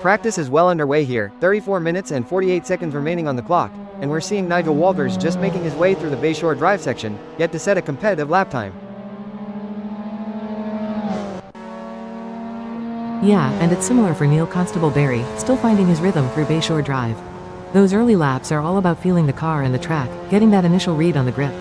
Practice is well underway here, 34 minutes and 48 seconds remaining on the clock, and we're seeing Nigel Walters just making his way through the Bayshore Drive section, yet to set a competitive lap time. Yeah, and it's similar for Neil Constable Barry, still finding his rhythm through Bayshore Drive. Those early laps are all about feeling the car and the track, getting that initial read on the grip.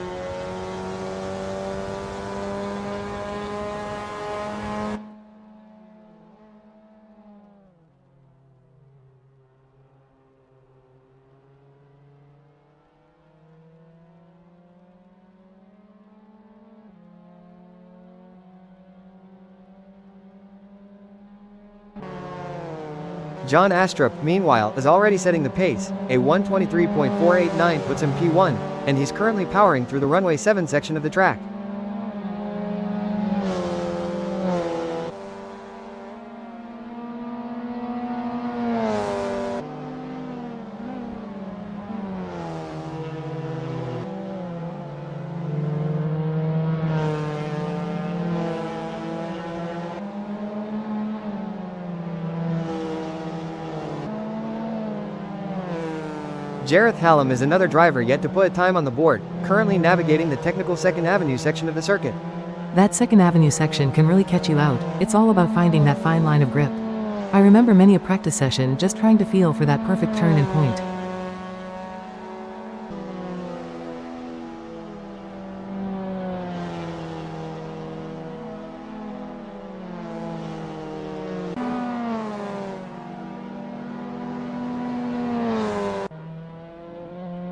John Astrup, meanwhile, is already setting the pace. A 1:23.489 puts him P1, and he's currently powering through the runway 7 section of the track. Jareth Hallam is another driver yet to put a time on the board, currently navigating the technical 2nd Avenue section of the circuit. That 2nd Avenue section can really catch you out. It's all about finding that fine line of grip. I remember many a practice session just trying to feel for that perfect turn and point.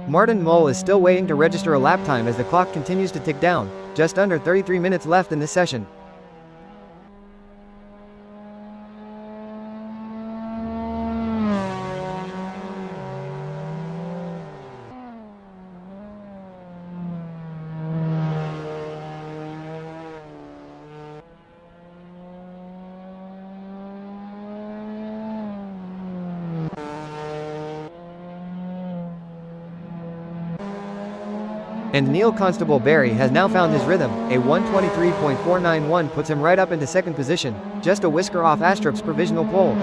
Martin Mull is still waiting to register a lap time as the clock continues to tick down, just under 33 minutes left in this session. And Neil Constable Barry has now found his rhythm. A 1:23.491 puts him right up into 2nd position, just a whisker off Astrup's provisional pole.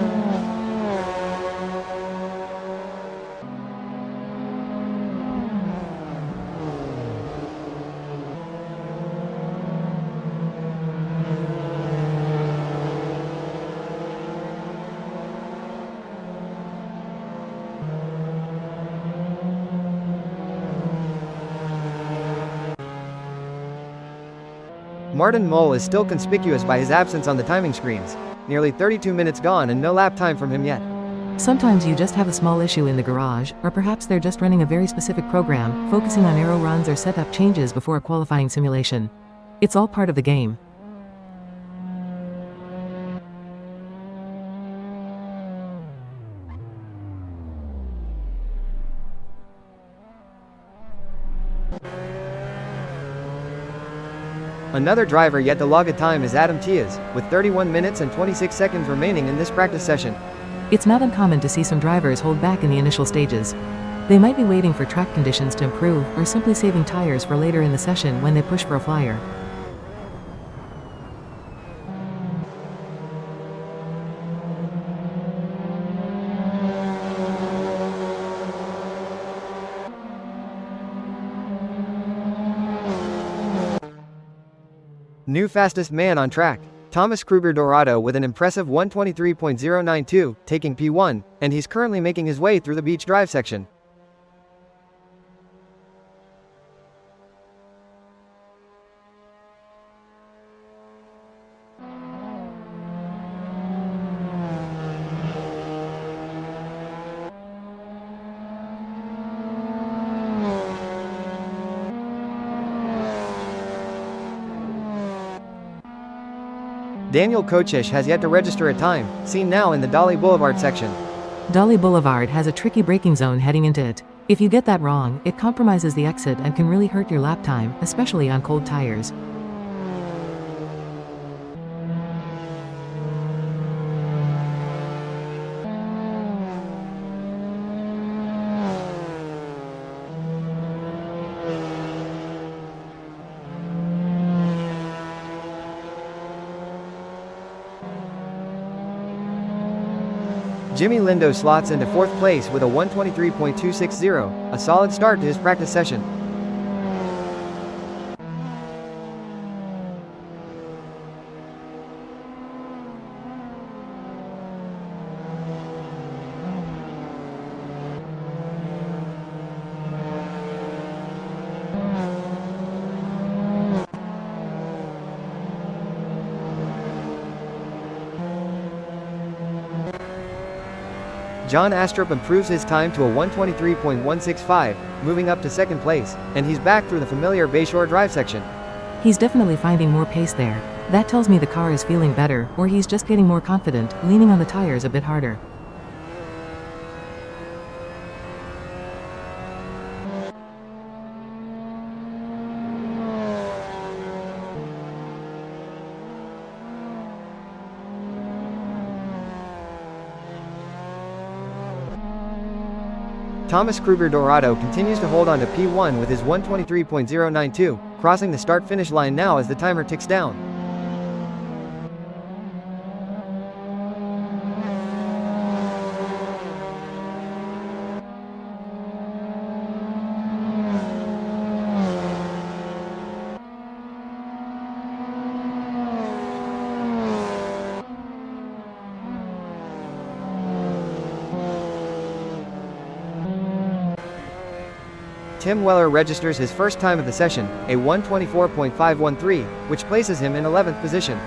Martin Mull is still conspicuous by his absence on the timing screens. Nearly 32 minutes gone and no lap time from him yet. Sometimes you just have a small issue in the garage, or perhaps they're just running a very specific program, focusing on aero runs or setup changes before a qualifying simulation. It's all part of the game. Another driver yet to log a time is Adam Tias, with 31 minutes and 26 seconds remaining in this practice session. It's not uncommon to see some drivers hold back in the initial stages. They might be waiting for track conditions to improve, or simply saving tires for later in the session when they push for a flyer. New fastest man on track. Thomas Kruger Dorado with an impressive 1:23.092, taking P1, and he's currently making his way through the Beach Drive section. Daniel Kochish has yet to register a time, seen now in the Dolly Boulevard section. Dolly Boulevard has a tricky braking zone heading into it. If you get that wrong, it compromises the exit and can really hurt your lap time, especially on cold tires. Jimmy Lindo slots into 4th place with a 1:23.260, a solid start to his practice session. John Astrup improves his time to a 1:23.165, moving up to 2nd place, and he's back through the familiar Bayshore Drive section. He's definitely finding more pace there. That tells me the car is feeling better, or he's just getting more confident, leaning on the tires a bit harder. Thomas Kruger Dorado continues to hold on to P1 with his 1:23.092, crossing the start-finish line now as the timer ticks down. Tim Weller registers his first time of the session, a 1:24.513, which places him in 11th position.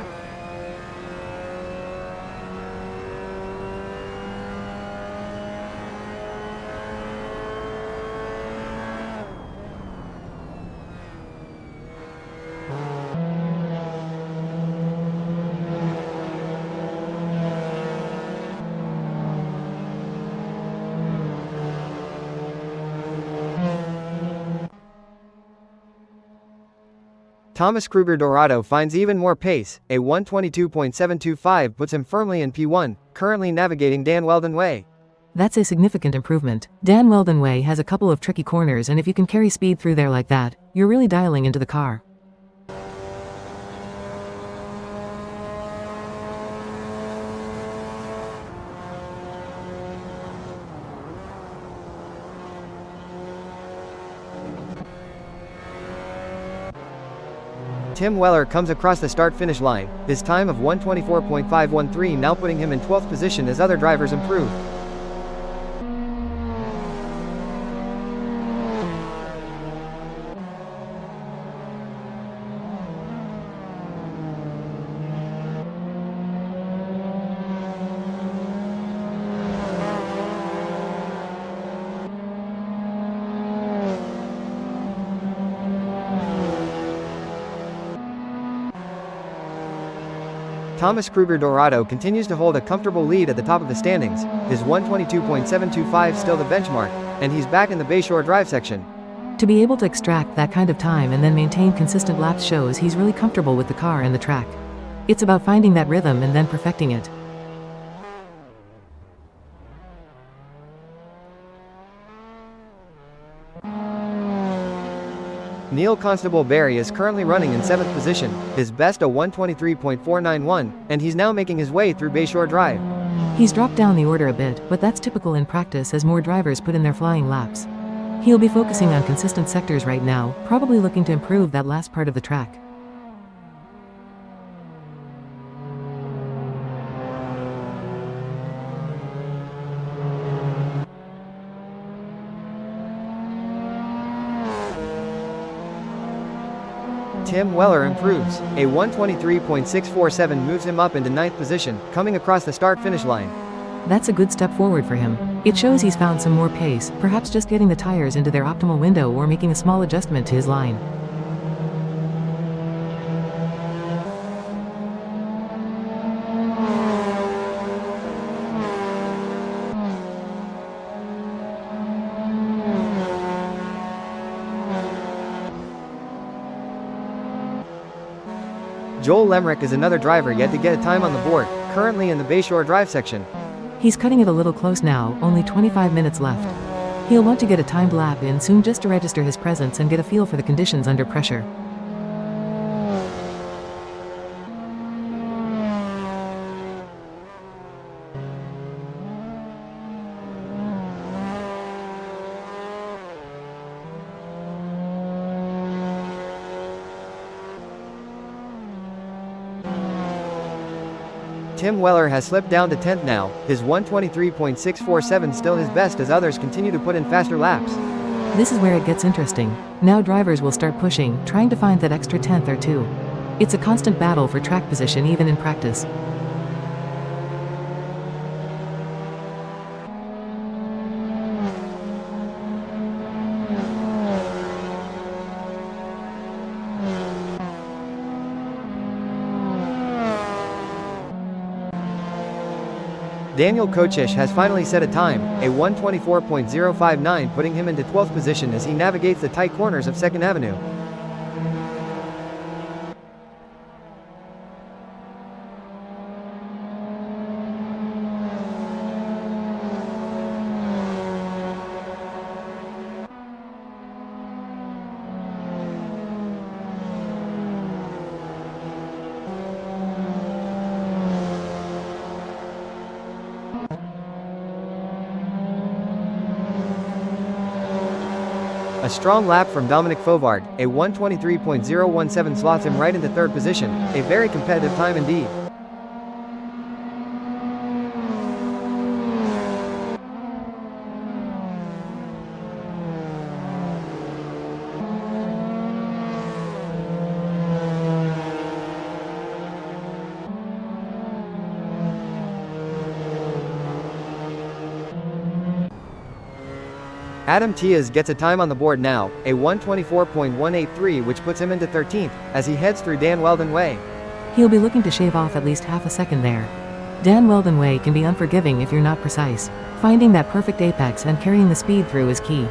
Thomas Kruger Dorado finds even more pace, a 1:22.725 puts him firmly in P1, currently navigating Dan Weldon Way. That's a significant improvement. Dan Weldon Way has a couple of tricky corners, and if you can carry speed through there like that, you're really dialing into the car. Tim Weller comes across the start-finish line, his time of 1:24.513 now putting him in 12th position as other drivers improve. Thomas Kruger Dorado continues to hold a comfortable lead at the top of the standings, his 1:22.725 still the benchmark, and he's back in the Bayshore Drive section. To be able to extract that kind of time and then maintain consistent laps shows he's really comfortable with the car and the track. It's about finding that rhythm and then perfecting it. Neil Constable Barry is currently running in 7th position, his best a 1:23.491, and he's now making his way through Bayshore Drive. He's dropped down the order a bit, but that's typical in practice as more drivers put in their flying laps. He'll be focusing on consistent sectors right now, probably looking to improve that last part of the track. Tim Weller improves, a 1:23.647 moves him up into 9th position, coming across the start-finish line. That's a good step forward for him. It shows he's found some more pace, perhaps just getting the tires into their optimal window or making a small adjustment to his line. Joel Lemrick is another driver yet to get a time on the board, currently in the Bayshore Drive section. He's cutting it a little close now, only 25 minutes left. He'll want to get a timed lap in soon just to register his presence and get a feel for the conditions under pressure. Tim Weller has slipped down to 10th now, his 1:23.647 still his best as others continue to put in faster laps. This is where it gets interesting. Now drivers will start pushing, trying to find that extra tenth or two. It's a constant battle for track position even in practice. Daniel Kocic has finally set a time, a 1:24.059, putting him into 12th position as he navigates the tight corners of 2nd Avenue. A strong lap from Dominic Fovard, a 1:23.017 slots him right into 3rd position, a very competitive time indeed. Adam Tiaz gets a time on the board now, a 1:24.183, which puts him into 13th, as he heads through Dan Weldon Way. He'll be looking to shave off at least half a second there. Dan Weldon Way can be unforgiving if you're not precise. Finding that perfect apex and carrying the speed through is key.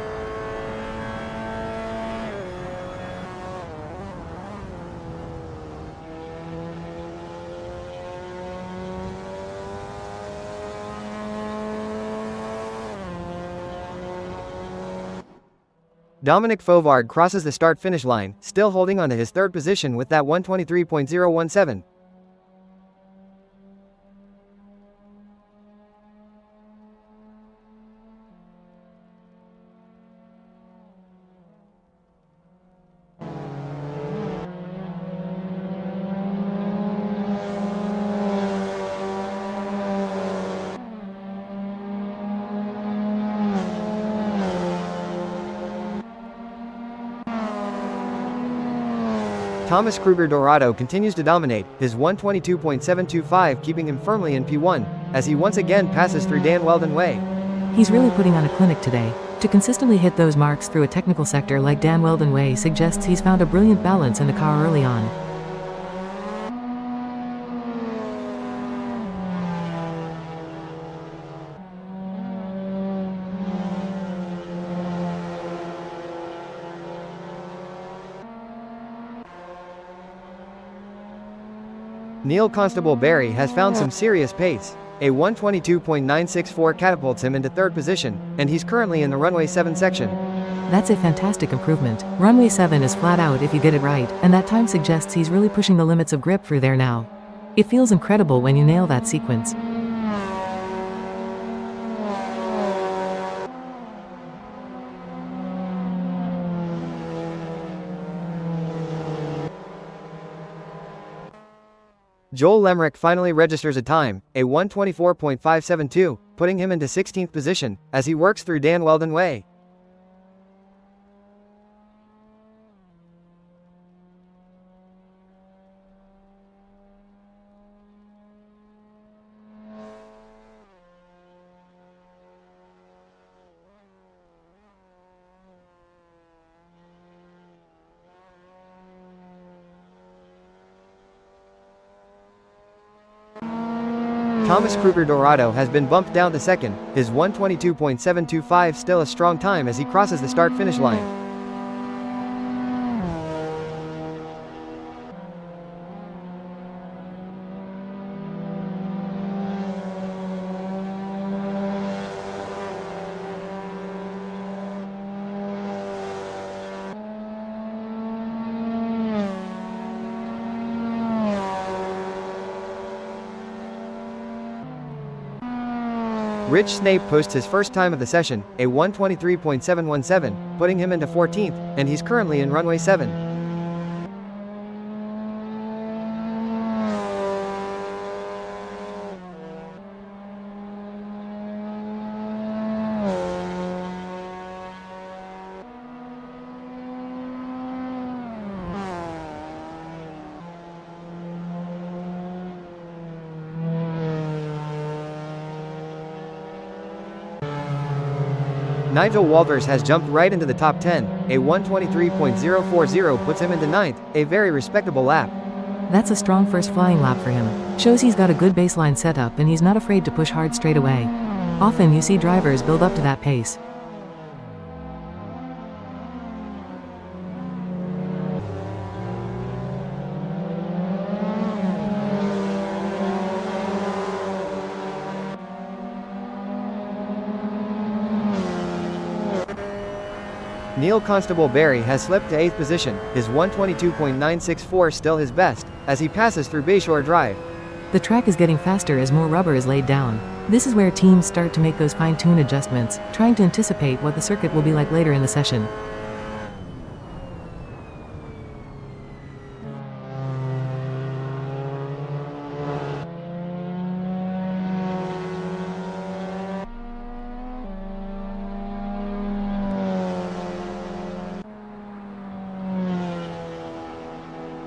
Dominic Fovard crosses the start-finish line, still holding on to his 3rd position with that 1:23.017. Thomas Kruger Dorado continues to dominate, his 1:22.725 keeping him firmly in P1, as he once again passes through Dan Weldon Way. He's really putting on a clinic today. To consistently hit those marks through a technical sector like Dan Weldon Way suggests he's found a brilliant balance in the car early on. Neil Constable Barry has found some serious pace. A 1:22.964 catapults him into 3rd position, and he's currently in the runway 7 section. That's a fantastic improvement. Runway 7 is flat out if you get it right, and that time suggests he's really pushing the limits of grip through there now. It feels incredible when you nail that sequence. Joel Lemrick finally registers a time, a 1:24.572, putting him into 16th position, as he works through Dan Weldon Way. Thomas Kruger Dorado has been bumped down to 2nd, his 1:22.725 still a strong time as he crosses the start-finish line. Rich Snape posts his first time of the session, a 1:23.717, putting him into 14th, and he's currently in runway 7. Nigel Walters has jumped right into the top 10, a 1:23.040 puts him into 9th, a very respectable lap. That's a strong first flying lap for him. Shows he's got a good baseline setup and he's not afraid to push hard straight away. Often you see drivers build up to that pace. Neil Constable Barry has slipped to 8th position, his 1:22.964 still his best, as he passes through Bayshore Drive. The track is getting faster as more rubber is laid down. This is where teams start to make those fine-tune adjustments, trying to anticipate what the circuit will be like later in the session.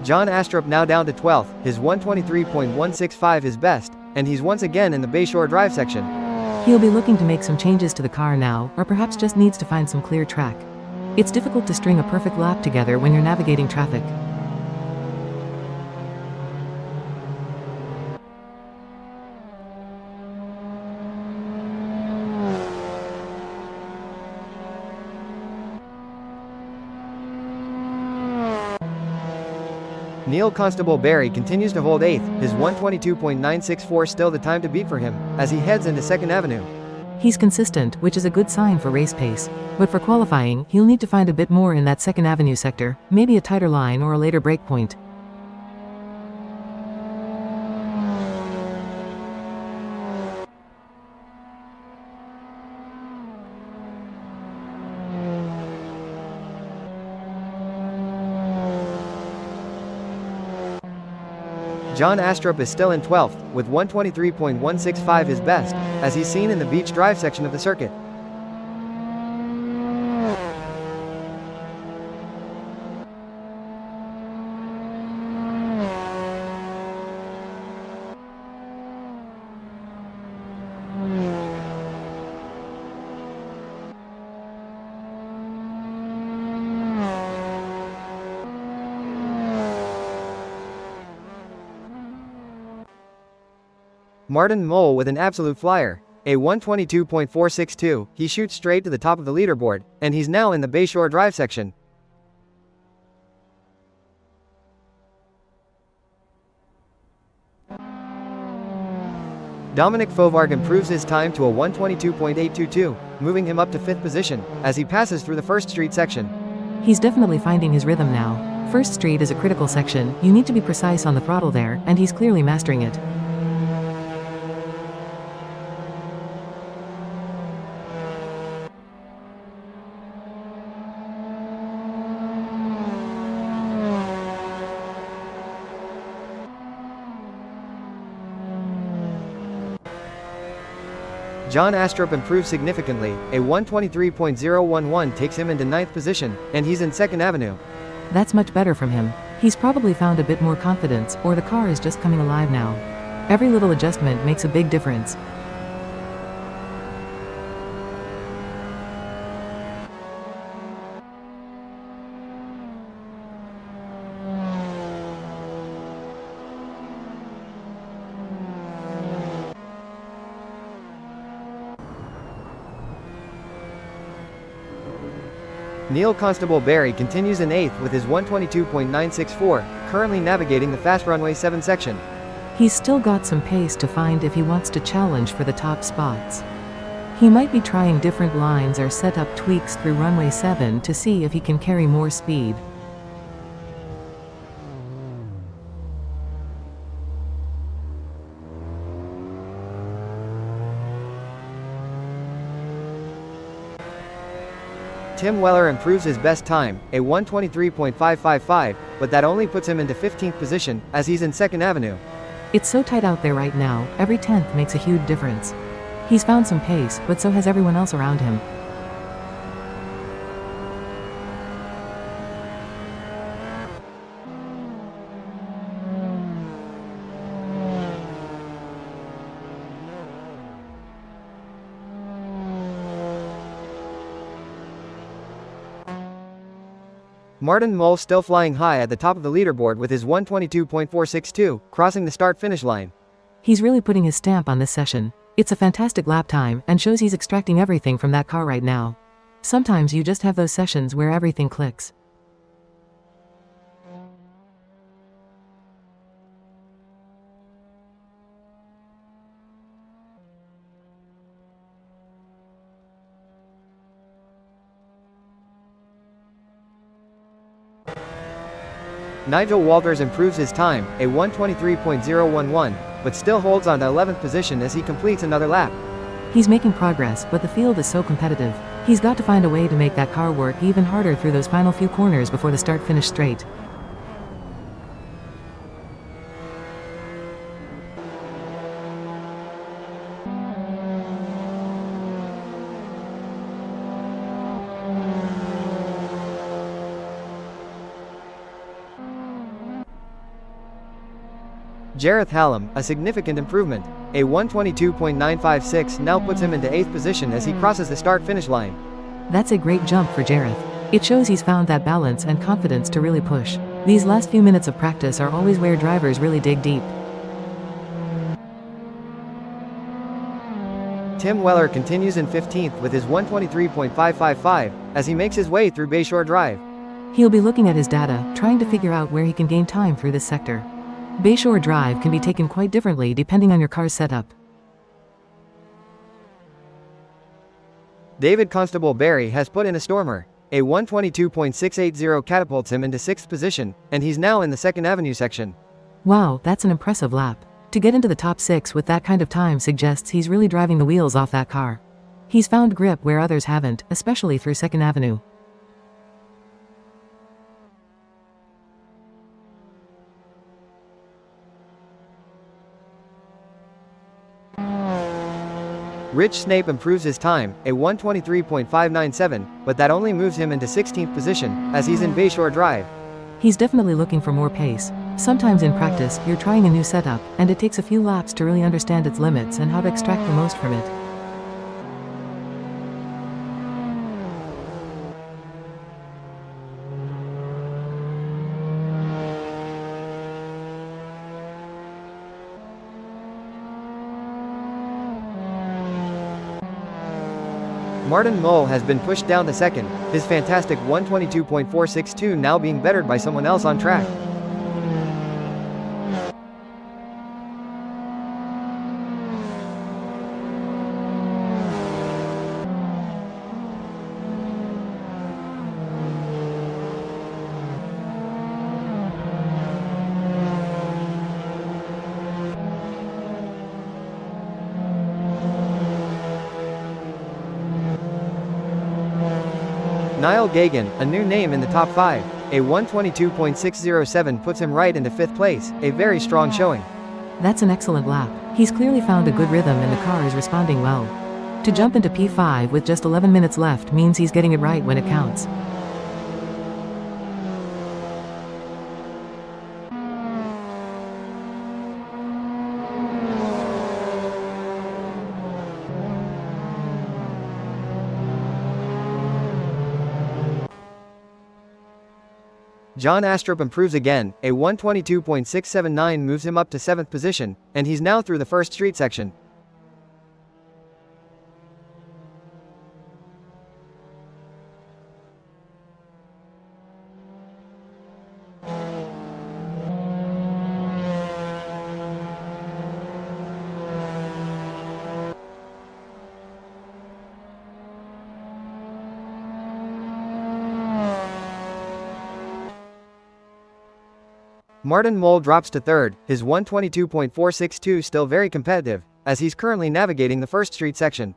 John Astrup now down to 12th, his 1:23.165 is best, and he's once again in the Bayshore Drive section. He'll be looking to make some changes to the car now, or perhaps just needs to find some clear track. It's difficult to string a perfect lap together when you're navigating traffic. Neil Constable Barry continues to hold 8th, his 1:22.964 still the time to beat for him, as he heads into 2nd Avenue. He's consistent, which is a good sign for race pace. But for qualifying, he'll need to find a bit more in that 2nd Avenue sector, maybe a tighter line or a later break point. John Astrup is still in 12th, with 1:23.165 his best, as he's seen in the Beach Drive section of the circuit. Martin Mole with an absolute flyer, a 1:22.462, he shoots straight to the top of the leaderboard, and he's now in the Bayshore Drive section. Dominic Fovarg improves his time to a 1:22.822, moving him up to 5th position, as he passes through the First Street section. He's definitely finding his rhythm now. First Street is a critical section, you need to be precise on the throttle there, and he's clearly mastering it. John Astrup improves significantly, a 1:23.011 takes him into 9th position, and he's in 2nd Avenue. That's much better from him. He's probably found a bit more confidence, or the car is just coming alive now. Every little adjustment makes a big difference. Neil Constable Barry continues in 8th with his 1:22.964, currently navigating the fast runway 7 section. He's still got some pace to find if he wants to challenge for the top spots. He might be trying different lines or set up tweaks through runway 7 to see if he can carry more speed. Tim Weller improves his best time, a 1:23.555, but that only puts him into 15th position, as he's in 2nd Avenue. It's so tight out there right now, every 10th makes a huge difference. He's found some pace, but so has everyone else around him. Martin Mull still flying high at the top of the leaderboard with his 1:22.462, crossing the start-finish line. He's really putting his stamp on this session. It's a fantastic lap time and shows he's extracting everything from that car right now. Sometimes you just have those sessions where everything clicks. Nigel Walters improves his time, a 1:23.011, but still holds on to 11th position as he completes another lap. He's making progress, but the field is so competitive. He's got to find a way to make that car work even harder through those final few corners before the start-finish straight. Jareth Hallam, a significant improvement. A 1:22.956 now puts him into 8th position as he crosses the start-finish line. That's a great jump for Jareth. It shows he's found that balance and confidence to really push. These last few minutes of practice are always where drivers really dig deep. Tim Weller continues in 15th with his 1:23.555 as he makes his way through Bayshore Drive. He'll be looking at his data, trying to figure out where he can gain time through this sector. Bayshore Drive can be taken quite differently depending on your car's setup. David Constable Barry has put in a stormer. A 1:22.680 catapults him into 6th position, and he's now in the 2nd Avenue section. Wow, that's an impressive lap. To get into the top 6 with that kind of time suggests he's really driving the wheels off that car. He's found grip where others haven't, especially through 2nd Avenue. Rich Snape improves his time, a 1:23.597, but that only moves him into 16th position, as he's in Bayshore Drive. He's definitely looking for more pace. Sometimes in practice, you're trying a new setup, and it takes a few laps to really understand its limits and how to extract the most from it. Martin Mull has been pushed down to 2nd, his fantastic 1:22.462 now being bettered by someone else on track. Niall Gagan, a new name in the top 5. A 1:22.607 puts him right into 5th place, a very strong showing. That's an excellent lap. He's clearly found a good rhythm and the car is responding well. To jump into P5 with just 11 minutes left means he's getting it right when it counts. John Astrup improves again, a 1:22.679 moves him up to 7th position, and he's now through the first street section. Martin Mull drops to 3rd, his 1:22.462 still very competitive, as he's currently navigating the first street section.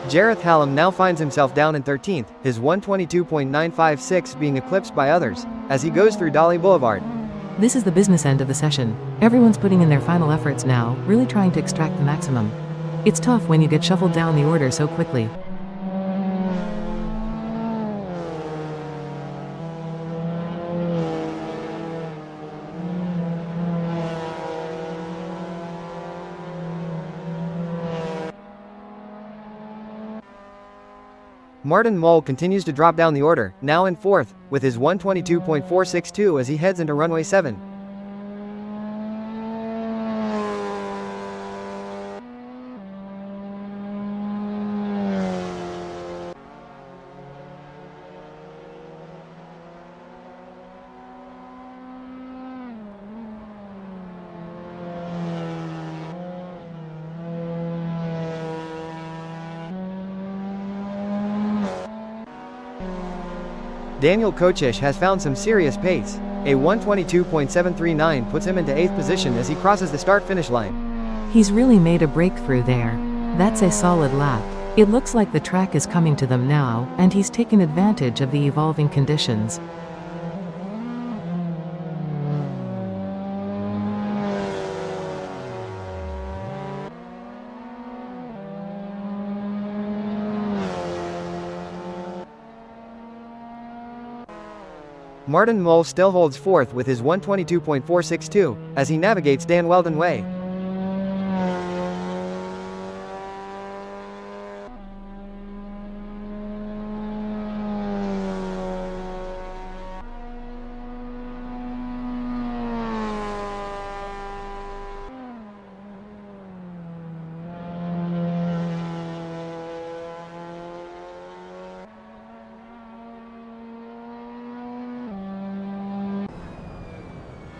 Jareth Hallam now finds himself down in 13th, his 1:22.956 being eclipsed by others, as he goes through Dolly Boulevard. This is the business end of the session. Everyone's putting in their final efforts now, really trying to extract the maximum. It's tough when you get shuffled down the order so quickly. Martin Mull continues to drop down the order, now in 4th, with his 122.462 as he heads into runway 7. Daniel Kocic has found some serious pace. A 122.739 puts him into 8th position as he crosses the start-finish line. He's really made a breakthrough there. That's a solid lap. It looks like the track is coming to them now, and he's taken advantage of the evolving conditions. Martin Mull still holds 4th with his 122.462, as he navigates Dan Weldon Way.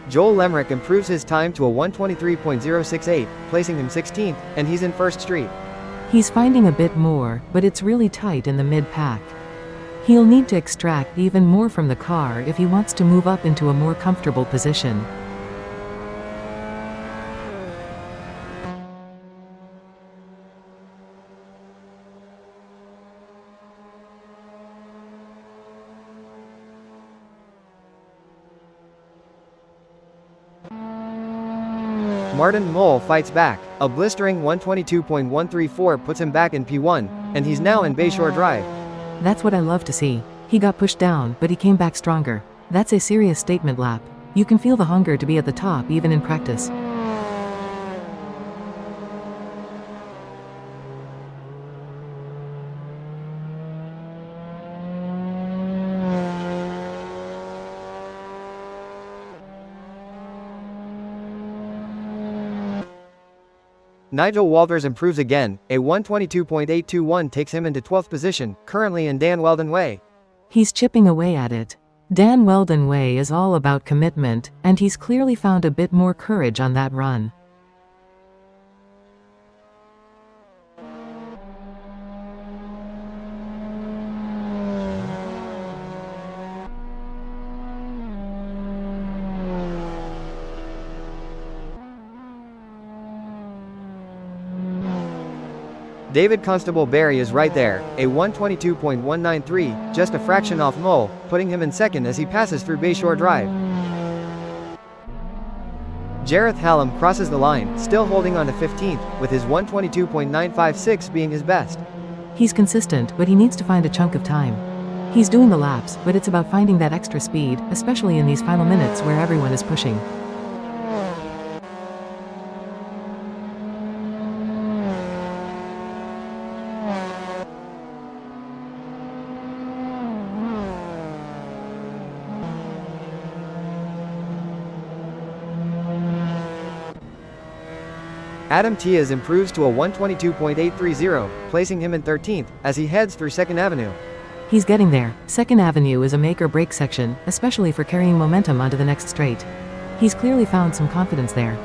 Joel Lemrick improves his time to a 123.068, placing him 16th, and he's in 1st Street. He's finding a bit more, but it's really tight in the mid-pack. He'll need to extract even more from the car if he wants to move up into a more comfortable position. Martin Mull fights back. A blistering 122.134 puts him back in P1, and he's now in Bayshore Drive. That's what I love to see. He got pushed down, but he came back stronger. That's a serious statement lap. You can feel the hunger to be at the top even in practice. Nigel Walters improves again. A 122.821 takes him into 12th position, currently in Dan Weldon Way. He's chipping away at it. Dan Weldon Way is all about commitment, and he's clearly found a bit more courage on that run. David Constable Barry is right there, a 122.193, just a fraction off Mull, putting him in 2nd as he passes through Bayshore Drive. Jareth Hallam crosses the line, still holding on to 15th, with his 122.956 being his best. He's consistent, but he needs to find a chunk of time. He's doing the laps, but it's about finding that extra speed, especially in these final minutes where everyone is pushing. Adam Tiaz improves to a 122.830, placing him in 13th, as he heads through 2nd Avenue. He's getting there. 2nd Avenue is a make-or-break section, especially for carrying momentum onto the next straight. He's clearly found some confidence there.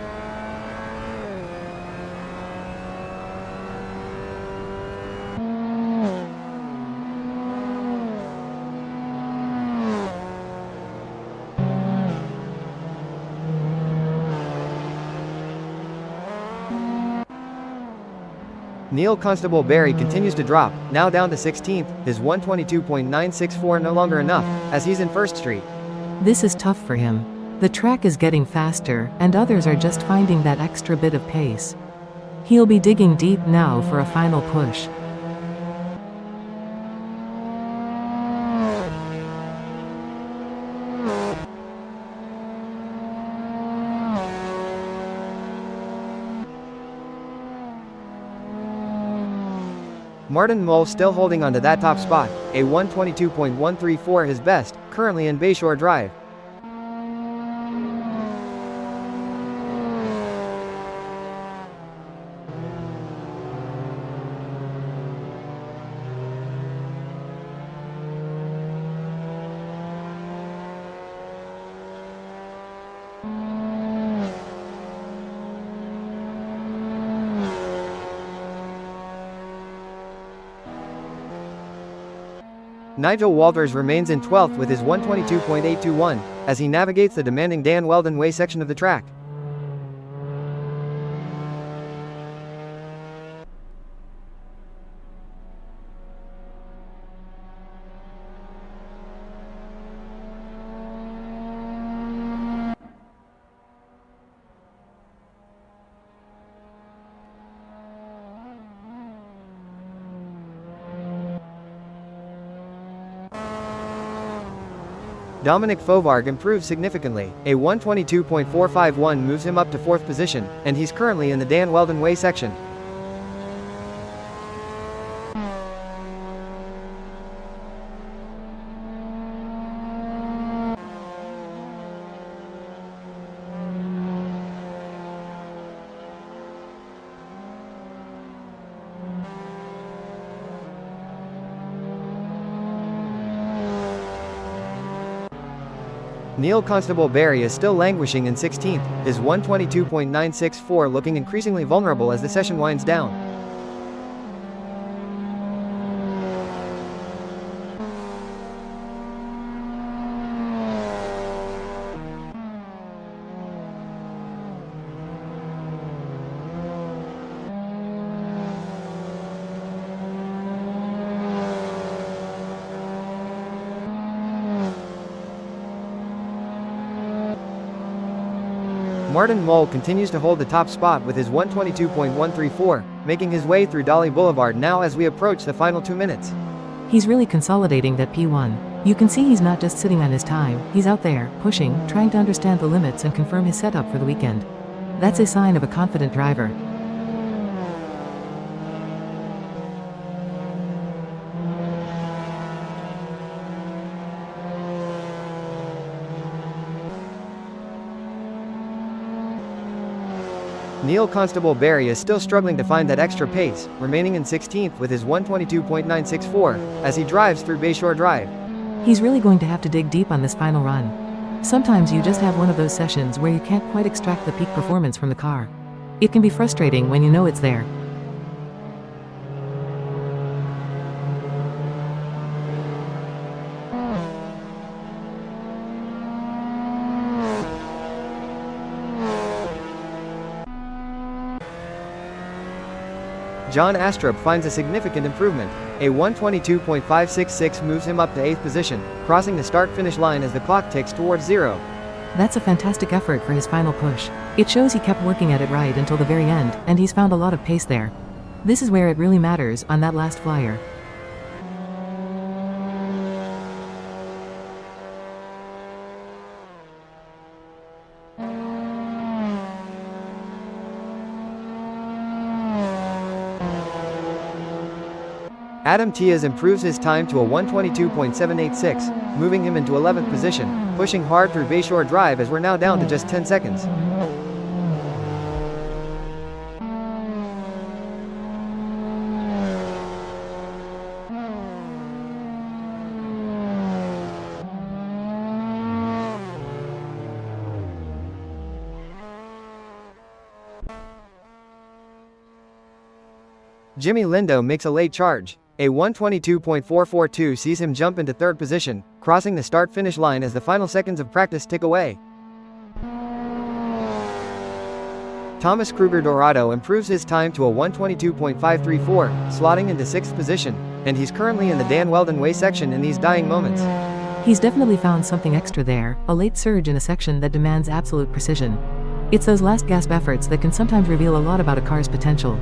Neil Constable Barry continues to drop, now down to 16th, his 122.964 no longer enough, as he's in 1st Street. This is tough for him. The track is getting faster, and others are just finding that extra bit of pace. He'll be digging deep now for a final push. Martin Mull still holding onto that top spot, a 1:22.134 his best, currently in Bayshore Drive. Nigel Walters remains in 12th with his 1:22.821, as he navigates the demanding Dan Weldon Way section of the track. Dominic Fovarg improves significantly, a 1:22.451 moves him up to 4th position, and he's currently in the Dan Weldon Way section. Neil Constable Barry is still languishing in 16th, his 1:22.964 looking increasingly vulnerable as the session winds down. Martin Mull continues to hold the top spot with his 1:22.134, making his way through Dolly Boulevard now as we approach the final 2 minutes. He's really consolidating that P1. You can see he's not just sitting on his time, he's out there, pushing, trying to understand the limits and confirm his setup for the weekend. That's a sign of a confident driver. Neil Constable Barry is still struggling to find that extra pace, remaining in 16th with his 1:22.964, as he drives through Bayshore Drive. He's really going to have to dig deep on this final run. Sometimes you just have one of those sessions where you can't quite extract the peak performance from the car. It can be frustrating when you know it's there. John Astrup finds a significant improvement. A 1:22.566 moves him up to 8th position, crossing the start-finish line as the clock ticks towards 0. That's a fantastic effort for his final push. It shows he kept working at it right until the very end, and he's found a lot of pace there. This is where it really matters, on that last flyer. Adam Tiaz improves his time to a 1:22.786, moving him into 11th position, pushing hard through Bayshore Drive as we're now down to just 10 seconds. Jimmy Lindo makes a late charge. A 1:22.442 sees him jump into 3rd position, crossing the start-finish line as the final seconds of practice tick away. Thomas Kruger Dorado improves his time to a 1:22.534, slotting into 6th position, and he's currently in the Dan Weldon Way section in these dying moments. He's definitely found something extra there, a late surge in a section that demands absolute precision. It's those last gasp efforts that can sometimes reveal a lot about a car's potential.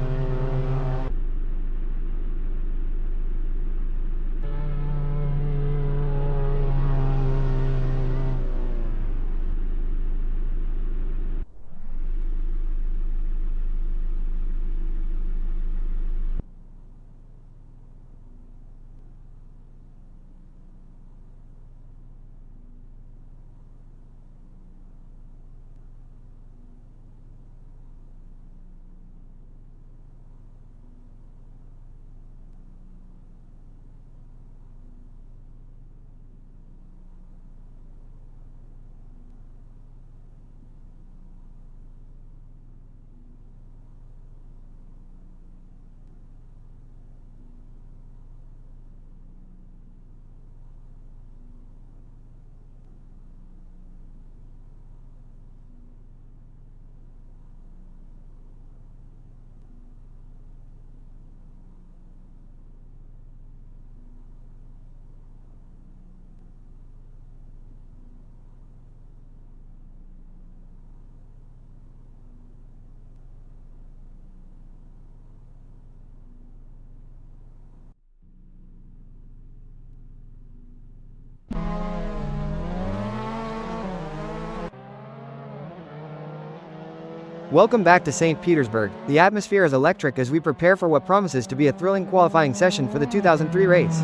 Welcome back to St. Petersburg. The atmosphere is electric as we prepare for what promises to be a thrilling qualifying session for the 2003 race.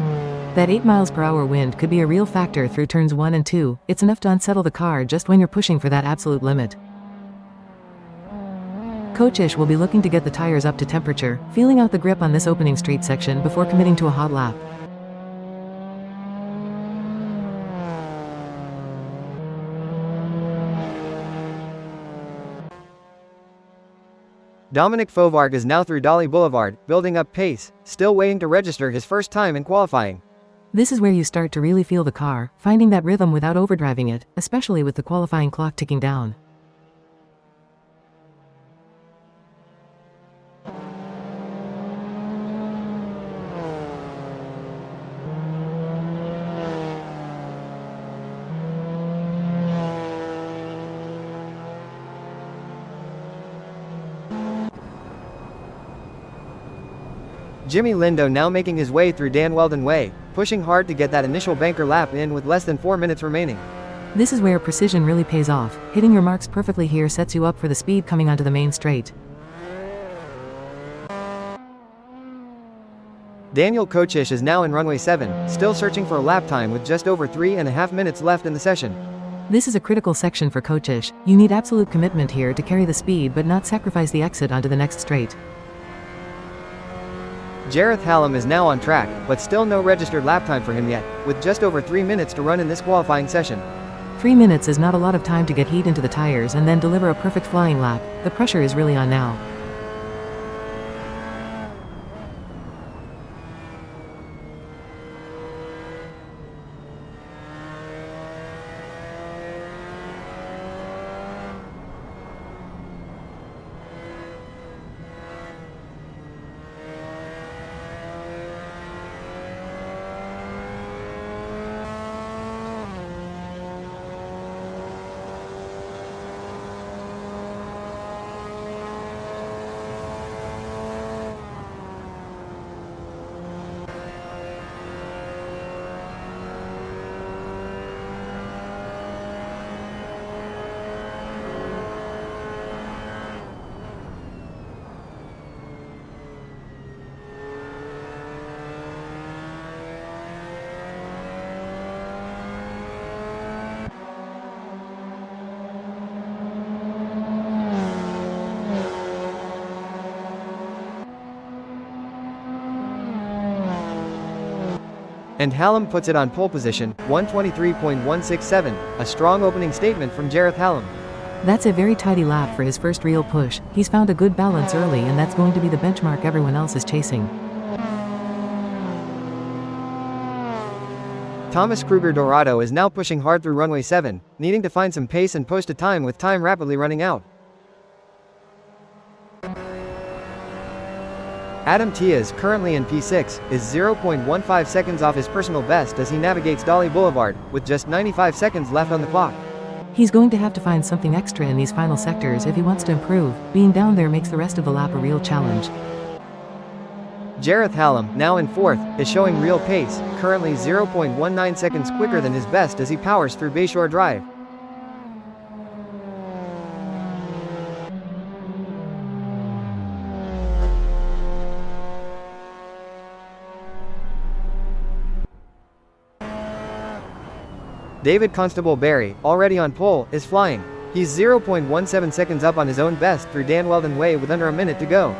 That 8 miles per hour wind could be a real factor through turns 1 and 2. It's enough to unsettle the car just when you're pushing for that absolute limit. Coach will be looking to get the tires up to temperature, feeling out the grip on this opening straight section before committing to a hot lap. Dominic Fovarg is now through Dali Boulevard, building up pace, still waiting to register his first time in qualifying. This is where you start to really feel the car, finding that rhythm without overdriving it, especially with the qualifying clock ticking down. Jimmy Lindo now making his way through Dan Weldon Way, pushing hard to get that initial banker lap in with less than 4 minutes remaining. This is where precision really pays off. Hitting your marks perfectly here sets you up for the speed coming onto the main straight. Daniel Kochish is now in runway 7, still searching for a lap time with just over 3.5 minutes left in the session. This is a critical section for Kochish. You need absolute commitment here to carry the speed but not sacrifice the exit onto the next straight. Jareth Hallam is now on track, but still no registered lap time for him yet, with just over 3 minutes to run in this qualifying session. 3 minutes is not a lot of time to get heat into the tires and then deliver a perfect flying lap. The pressure is really on now. And Hallam puts it on pole position, 123.167, a strong opening statement from Jareth Hallam. That's a very tidy lap for his first real push. He's found a good balance early and that's going to be the benchmark everyone else is chasing. Thomas Kruger Dorado is now pushing hard through runway 7, needing to find some pace and post a time with time rapidly running out. Adam Tias, currently in P6, is 0.15 seconds off his personal best as he navigates Dali Boulevard, with just 95 seconds left on the clock. He's going to have to find something extra in these final sectors if he wants to improve. Being down there makes the rest of the lap a real challenge. Jareth Hallam, now in 4th, is showing real pace, currently 0.19 seconds quicker than his best as he powers through Bayshore Drive. David Constable Barry, already on pole, is flying. He's 0.17 seconds up on his own best through Dan Weldon Way with under a minute to go.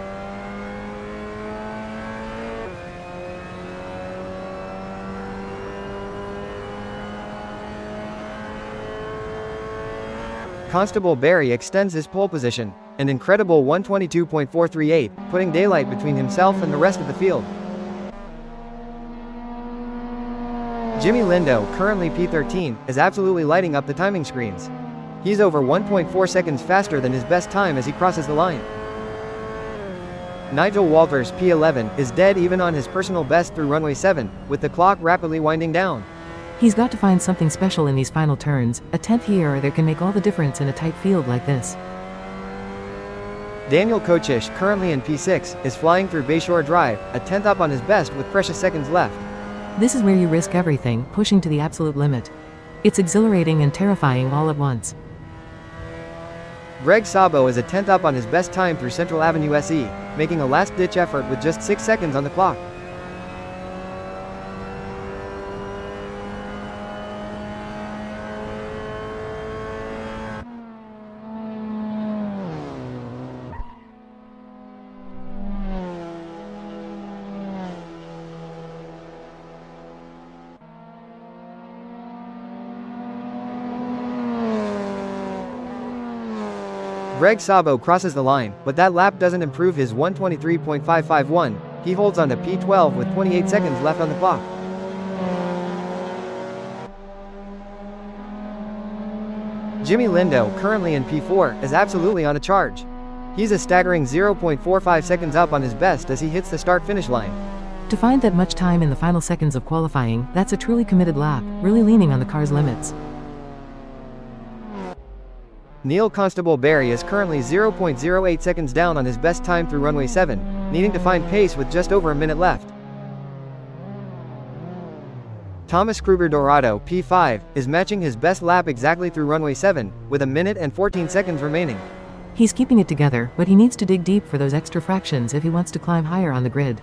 Constable Barry extends his pole position, an incredible 122.438, putting daylight between himself and the rest of the field. Jimmy Lindo, currently P13, is absolutely lighting up the timing screens. He's over 1.4 seconds faster than his best time as he crosses the line. Nigel Walters, P11, is dead even on his personal best through runway 7, with the clock rapidly winding down. He's got to find something special in these final turns. A 10th here or there can make all the difference in a tight field like this. Daniel Kochish, currently in P6, is flying through Bayshore Drive, a 10th up on his best with precious seconds left. This is where you risk everything, pushing to the absolute limit. It's exhilarating and terrifying all at once. Greg Sabo is a 10th up on his best time through Central Avenue SE, making a last-ditch effort with just 6 seconds on the clock. Greg Sabo crosses the line, but that lap doesn't improve his 123.551. He holds on to P12 with 28 seconds left on the clock. Jimmy Lindo, currently in P4, is absolutely on a charge. He's a staggering 0.45 seconds up on his best as he hits the start-finish line. To find that much time in the final seconds of qualifying, that's a truly committed lap, really leaning on the car's limits. Neil Constable Barry is currently 0.08 seconds down on his best time through runway 7, needing to find pace with just over a minute left. Thomas Kruger Dorado, P5, is matching his best lap exactly through runway 7, with a minute and 14 seconds remaining. He's keeping it together, but he needs to dig deep for those extra fractions if he wants to climb higher on the grid.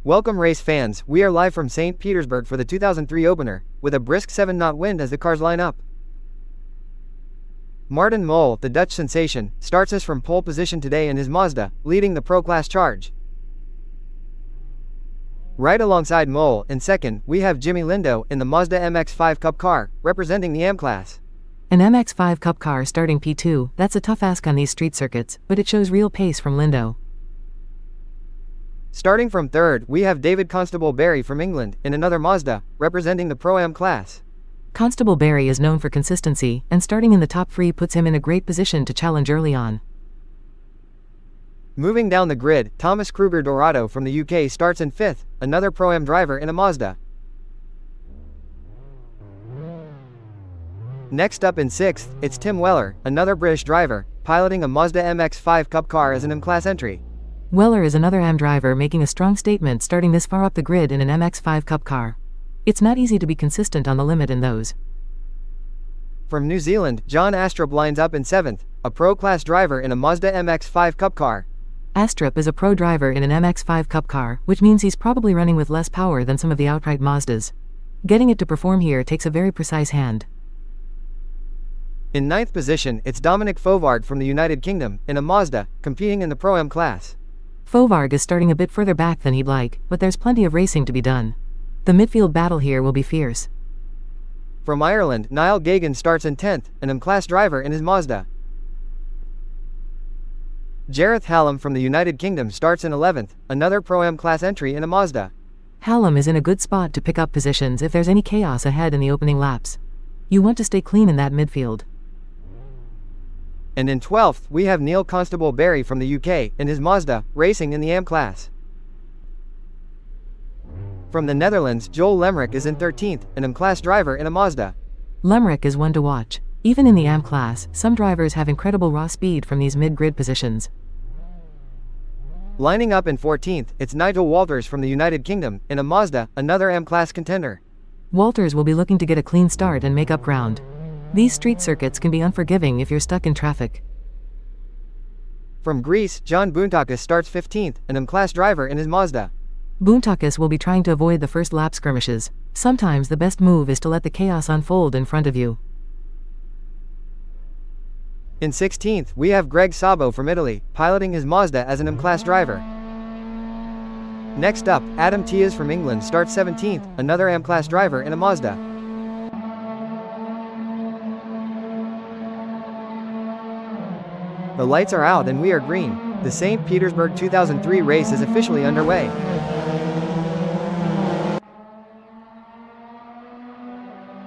Welcome race fans, we are live from St. Petersburg for the 2003 opener, with a brisk 7-knot wind as the cars line up. Martin Mol, the Dutch sensation, starts us from pole position today in his Mazda, leading the Pro Class charge. Right alongside Mol, in second, we have Jimmy Lindo in the Mazda MX5 Cup car, representing the M class. An MX5 Cup car starting P2, that's a tough ask on these street circuits, but it shows real pace from Lindo. Starting from third, we have David Constable Barry from England, in another Mazda, representing the Pro-Am class. Constable Barry is known for consistency, and starting in the top three puts him in a great position to challenge early on. Moving down the grid, Thomas Kruger Dorado from the UK starts in fifth, another Pro-Am driver in a Mazda. Next up in sixth, it's Tim Weller, another British driver, piloting a Mazda MX5 Cup car as an M-Class entry. Weller is another AM driver making a strong statement starting this far up the grid in an MX5 Cup car. It's not easy to be consistent on the limit in those. From New Zealand, John Astrup lines up in seventh, a Pro-Class driver in a Mazda MX5 Cup car. Astrup is a pro driver in an MX5 Cup car, which means he's probably running with less power than some of the outright Mazdas. Getting it to perform here takes a very precise hand. In ninth position, it's Dominic Fauvargue from the United Kingdom, in a Mazda, competing in the Pro-Am class. Fauvargue is starting a bit further back than he'd like, but there's plenty of racing to be done. The midfield battle here will be fierce. From Ireland, Niall Gagan starts in 10th, an M-Class driver in his Mazda. Jareth Hallam from the United Kingdom starts in 11th, another Pro-Am class entry in a Mazda. Hallam is in a good spot to pick up positions if there's any chaos ahead in the opening laps. You want to stay clean in that midfield. And in 12th, we have Neil Constable Barry from the UK, in his Mazda, racing in the AM class. From the Netherlands, Joel Lemerick is in 13th, an M-Class driver in a Mazda. Lemerick is one to watch. Even in the AM class, some drivers have incredible raw speed from these mid-grid positions. Lining up in 14th, it's Nigel Walters from the United Kingdom, in a Mazda, another M-Class contender. Walters will be looking to get a clean start and make up ground. These street circuits can be unforgiving if you're stuck in traffic. From Greece, John Bountakis starts 15th, an M-Class driver in his Mazda. Bountakis will be trying to avoid the first lap skirmishes. Sometimes the best move is to let the chaos unfold in front of you. In 16th, we have Greg Sabo from Italy, piloting his Mazda as an M-Class driver. Next up, Adam Tias from England starts 17th, another M-Class driver in a Mazda. The lights are out and we are green. The St. Petersburg 2003 race is officially underway.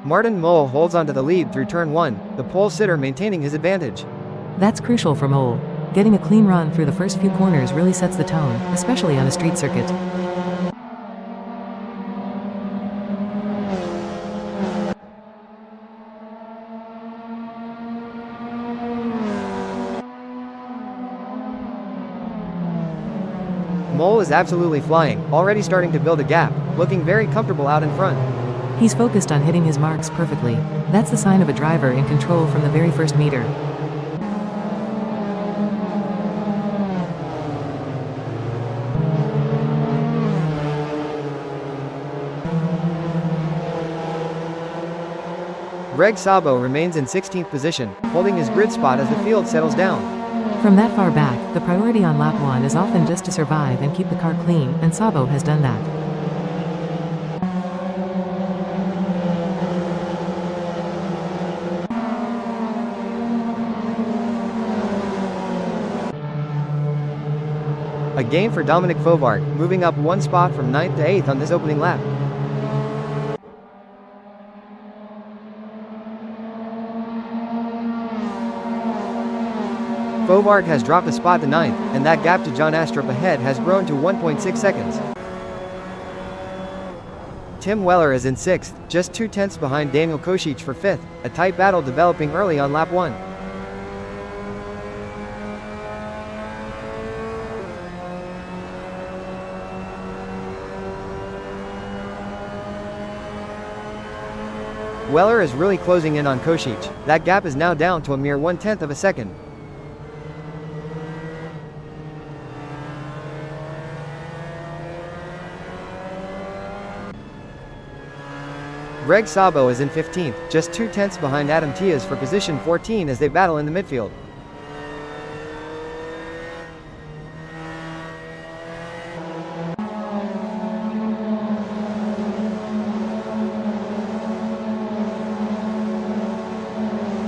Martin Mole holds onto the lead through turn 1, the pole sitter maintaining his advantage. That's crucial for Mole. Getting a clean run through the first few corners really sets the tone, especially on a street circuit. Mole is absolutely flying, already starting to build a gap, looking very comfortable out in front. He's focused on hitting his marks perfectly. That's the sign of a driver in control from the very first meter. Greg Sabo remains in 16th position, holding his grid spot as the field settles down. From that far back, the priority on lap 1 is often just to survive and keep the car clean, and Sabo has done that. A gain for Dominic Fauvargue, moving up one spot from 9th to 8th on this opening lap. Fauvargue has dropped a spot to 9th, and that gap to John Astrup ahead has grown to 1.6 seconds. Tim Weller is in 6th, just 2/10 behind Daniel Kosic for 5th, a tight battle developing early on lap 1. Weller is really closing in on Kosic. That gap is now down to a mere 1/10 of a second. Greg Sabo is in 15th, just 2/10 behind Adam Tias for position 14 as they battle in the midfield.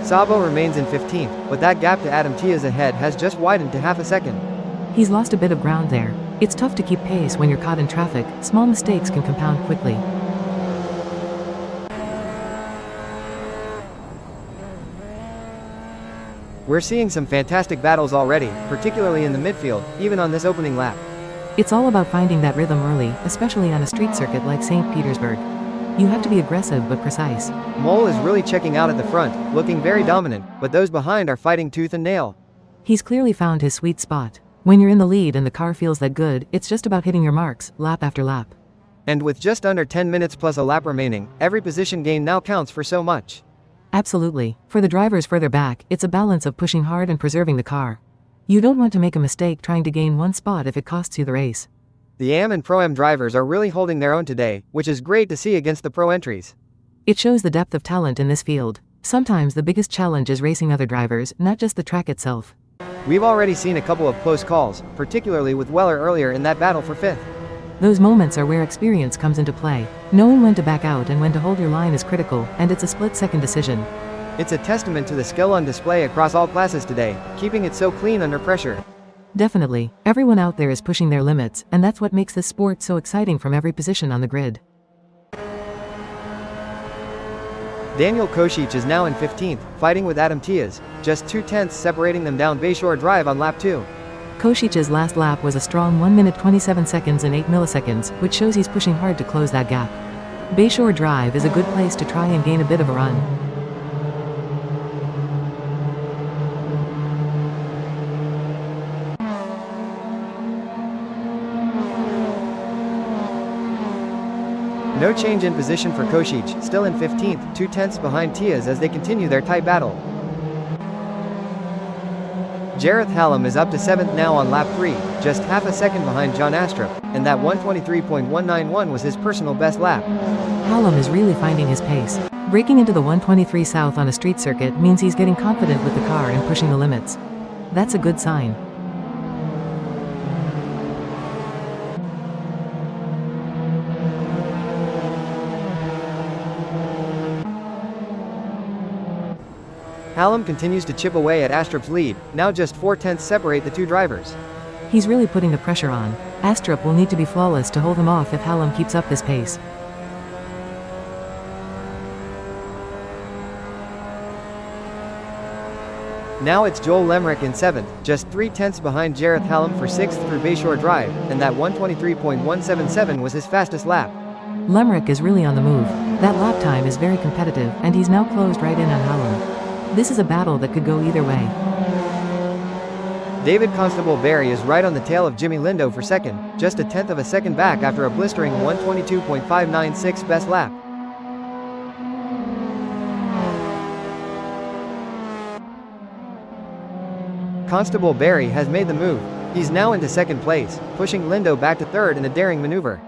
Sabo remains in 15th, but that gap to Adam Tias ahead has just widened to half a second. He's lost a bit of ground there. It's tough to keep pace when you're caught in traffic. Small mistakes can compound quickly. We're seeing some fantastic battles already, particularly in the midfield, even on this opening lap. It's all about finding that rhythm early, especially on a street circuit like St. Petersburg. You have to be aggressive but precise. Mole is really checking out at the front, looking very dominant, but those behind are fighting tooth and nail. He's clearly found his sweet spot. When you're in the lead and the car feels that good, it's just about hitting your marks, lap after lap. And with just under 10 minutes plus a lap remaining, every position gain now counts for so much. Absolutely. For the drivers further back, it's a balance of pushing hard and preserving the car. You don't want to make a mistake trying to gain one spot if it costs you the race. The AM and Pro-Am drivers are really holding their own today, which is great to see against the pro entries. It shows the depth of talent in this field. Sometimes the biggest challenge is racing other drivers, not just the track itself. We've already seen a couple of close calls, particularly with Weller earlier in that battle for 5th. Those moments are where experience comes into play. Knowing when to back out and when to hold your line is critical, and it's a split-second decision. It's a testament to the skill on display across all classes today, keeping it so clean under pressure. Definitely. Everyone out there is pushing their limits, and that's what makes this sport so exciting from every position on the grid. Daniel Kocic is now in 15th, fighting with Adam Tiaz, just 2/10 separating them down Bayshore Drive on lap 2. Kocic's last lap was a strong 1 minute 27 seconds and 8 milliseconds, which shows he's pushing hard to close that gap. Bayshore Drive is a good place to try and gain a bit of a run. No change in position for Kocic, still in 15th, 2/10 behind Tiaz as they continue their tight battle. Jareth Hallam is up to 7th now on lap 3, just half a second behind John Astrup, and that 1:23.191 was his personal best lap. Hallam is really finding his pace. Breaking into the 123 South on a street circuit means he's getting confident with the car and pushing the limits. That's a good sign. Hallam continues to chip away at Astrup's lead, now just 4/10 separate the two drivers. He's really putting the pressure on. Astrup will need to be flawless to hold him off if Hallam keeps up this pace. Now it's Joel Lemrick in 7th, just 3/10 behind Jareth Hallam for 6th through Bayshore Drive, and that 1:23.177 was his fastest lap. Lemrick is really on the move. That lap time is very competitive, and he's now closed right in on Hallam. This is a battle that could go either way. David Constable Barry is right on the tail of Jimmy Lindo for 2nd, just a 1/10 of a second back after a blistering 1:22.596 best lap. Constable Barry has made the move. He's now into 2nd place, pushing Lindo back to 3rd in a daring maneuver.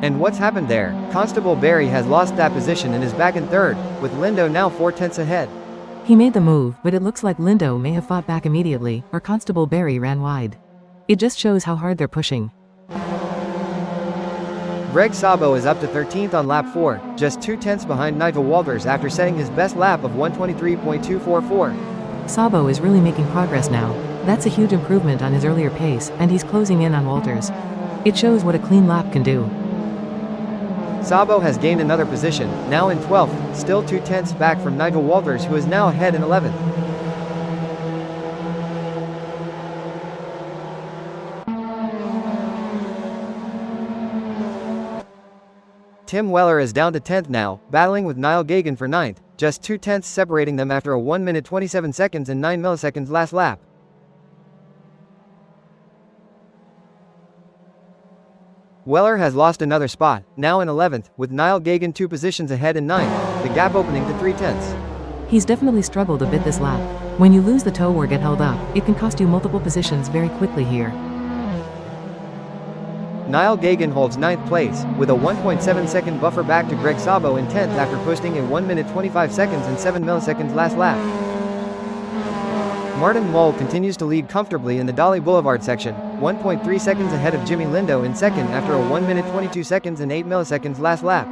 And what's happened there? Constable Barry has lost that position and is back in 3rd, with Lindo now 4/10 ahead. He made the move, but it looks like Lindo may have fought back immediately, or Constable Barry ran wide. It just shows how hard they're pushing. Greg Sabo is up to 13th on lap 4, just 2/10 behind Nigel Walters after setting his best lap of 1:23.244. Sabo is really making progress now. That's a huge improvement on his earlier pace, and he's closing in on Walters. It shows what a clean lap can do. Sabo has gained another position, now in 12th, still 2/10 back from Nigel Walters, who is now ahead in 11th. Tim Weller is down to 10th now, battling with Niall Gagan for 9th, just 2/10 separating them after a 1 minute 27 seconds and 9 milliseconds last lap. Weller has lost another spot, now in 11th, with Niall Gagan 2 positions ahead in 9th, the gap opening to 3/10. He's definitely struggled a bit this lap. When you lose the toe or get held up, it can cost you multiple positions very quickly here. Niall Gagan holds 9th place, with a 1.7 second buffer back to Greg Sabo in 10th after posting a 1 minute 25 seconds and 7 milliseconds last lap. Martin Mull continues to lead comfortably in the Dolly Boulevard section, 1.3 seconds ahead of Jimmy Lindo in 2nd after a 1 minute 22 seconds and 8 milliseconds last lap.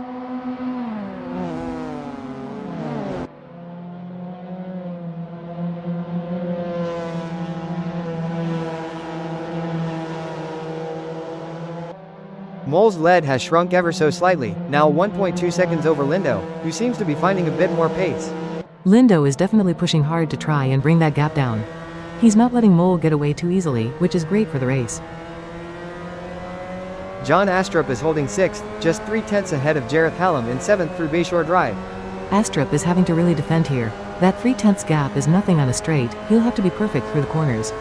Mole's lead has shrunk ever so slightly, now 1.2 seconds over Lindo, who seems to be finding a bit more pace. Lindo is definitely pushing hard to try and bring that gap down. He's not letting Mole get away too easily, which is great for the race. John Astrup is holding 6th, just 3/10 ahead of Gareth Hallam in 7th through Bayshore Drive. Astrup is having to really defend here. That 3/10 gap is nothing on a straight, he'll have to be perfect through the corners.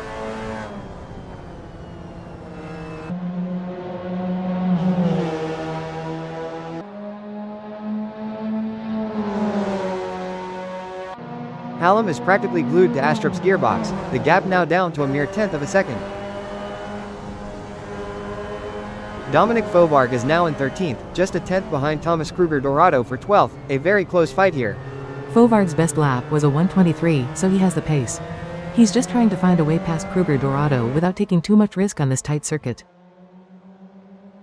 Hallam is practically glued to Astrup's gearbox, the gap now down to a mere 1/10 of a second. Dominic Fovarg is now in 13th, just a 10th behind Thomas Kruger Dorado for 12th, a very close fight here. Fovarg's best lap was a 1:23, so he has the pace. He's just trying to find a way past Kruger Dorado without taking too much risk on this tight circuit.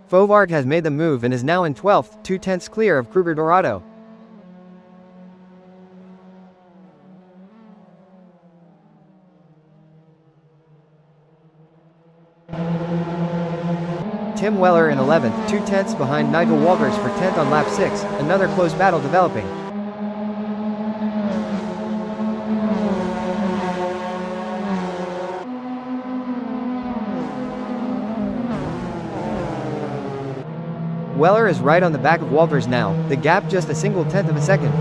Fovarg has made the move and is now in 12th, 2/10 clear of Kruger Dorado. Tim Weller in 11th, 2/10 behind Nigel Walters for 10th on lap 6, another close battle developing. Weller is right on the back of Walters now, the gap just a single 10th of a second.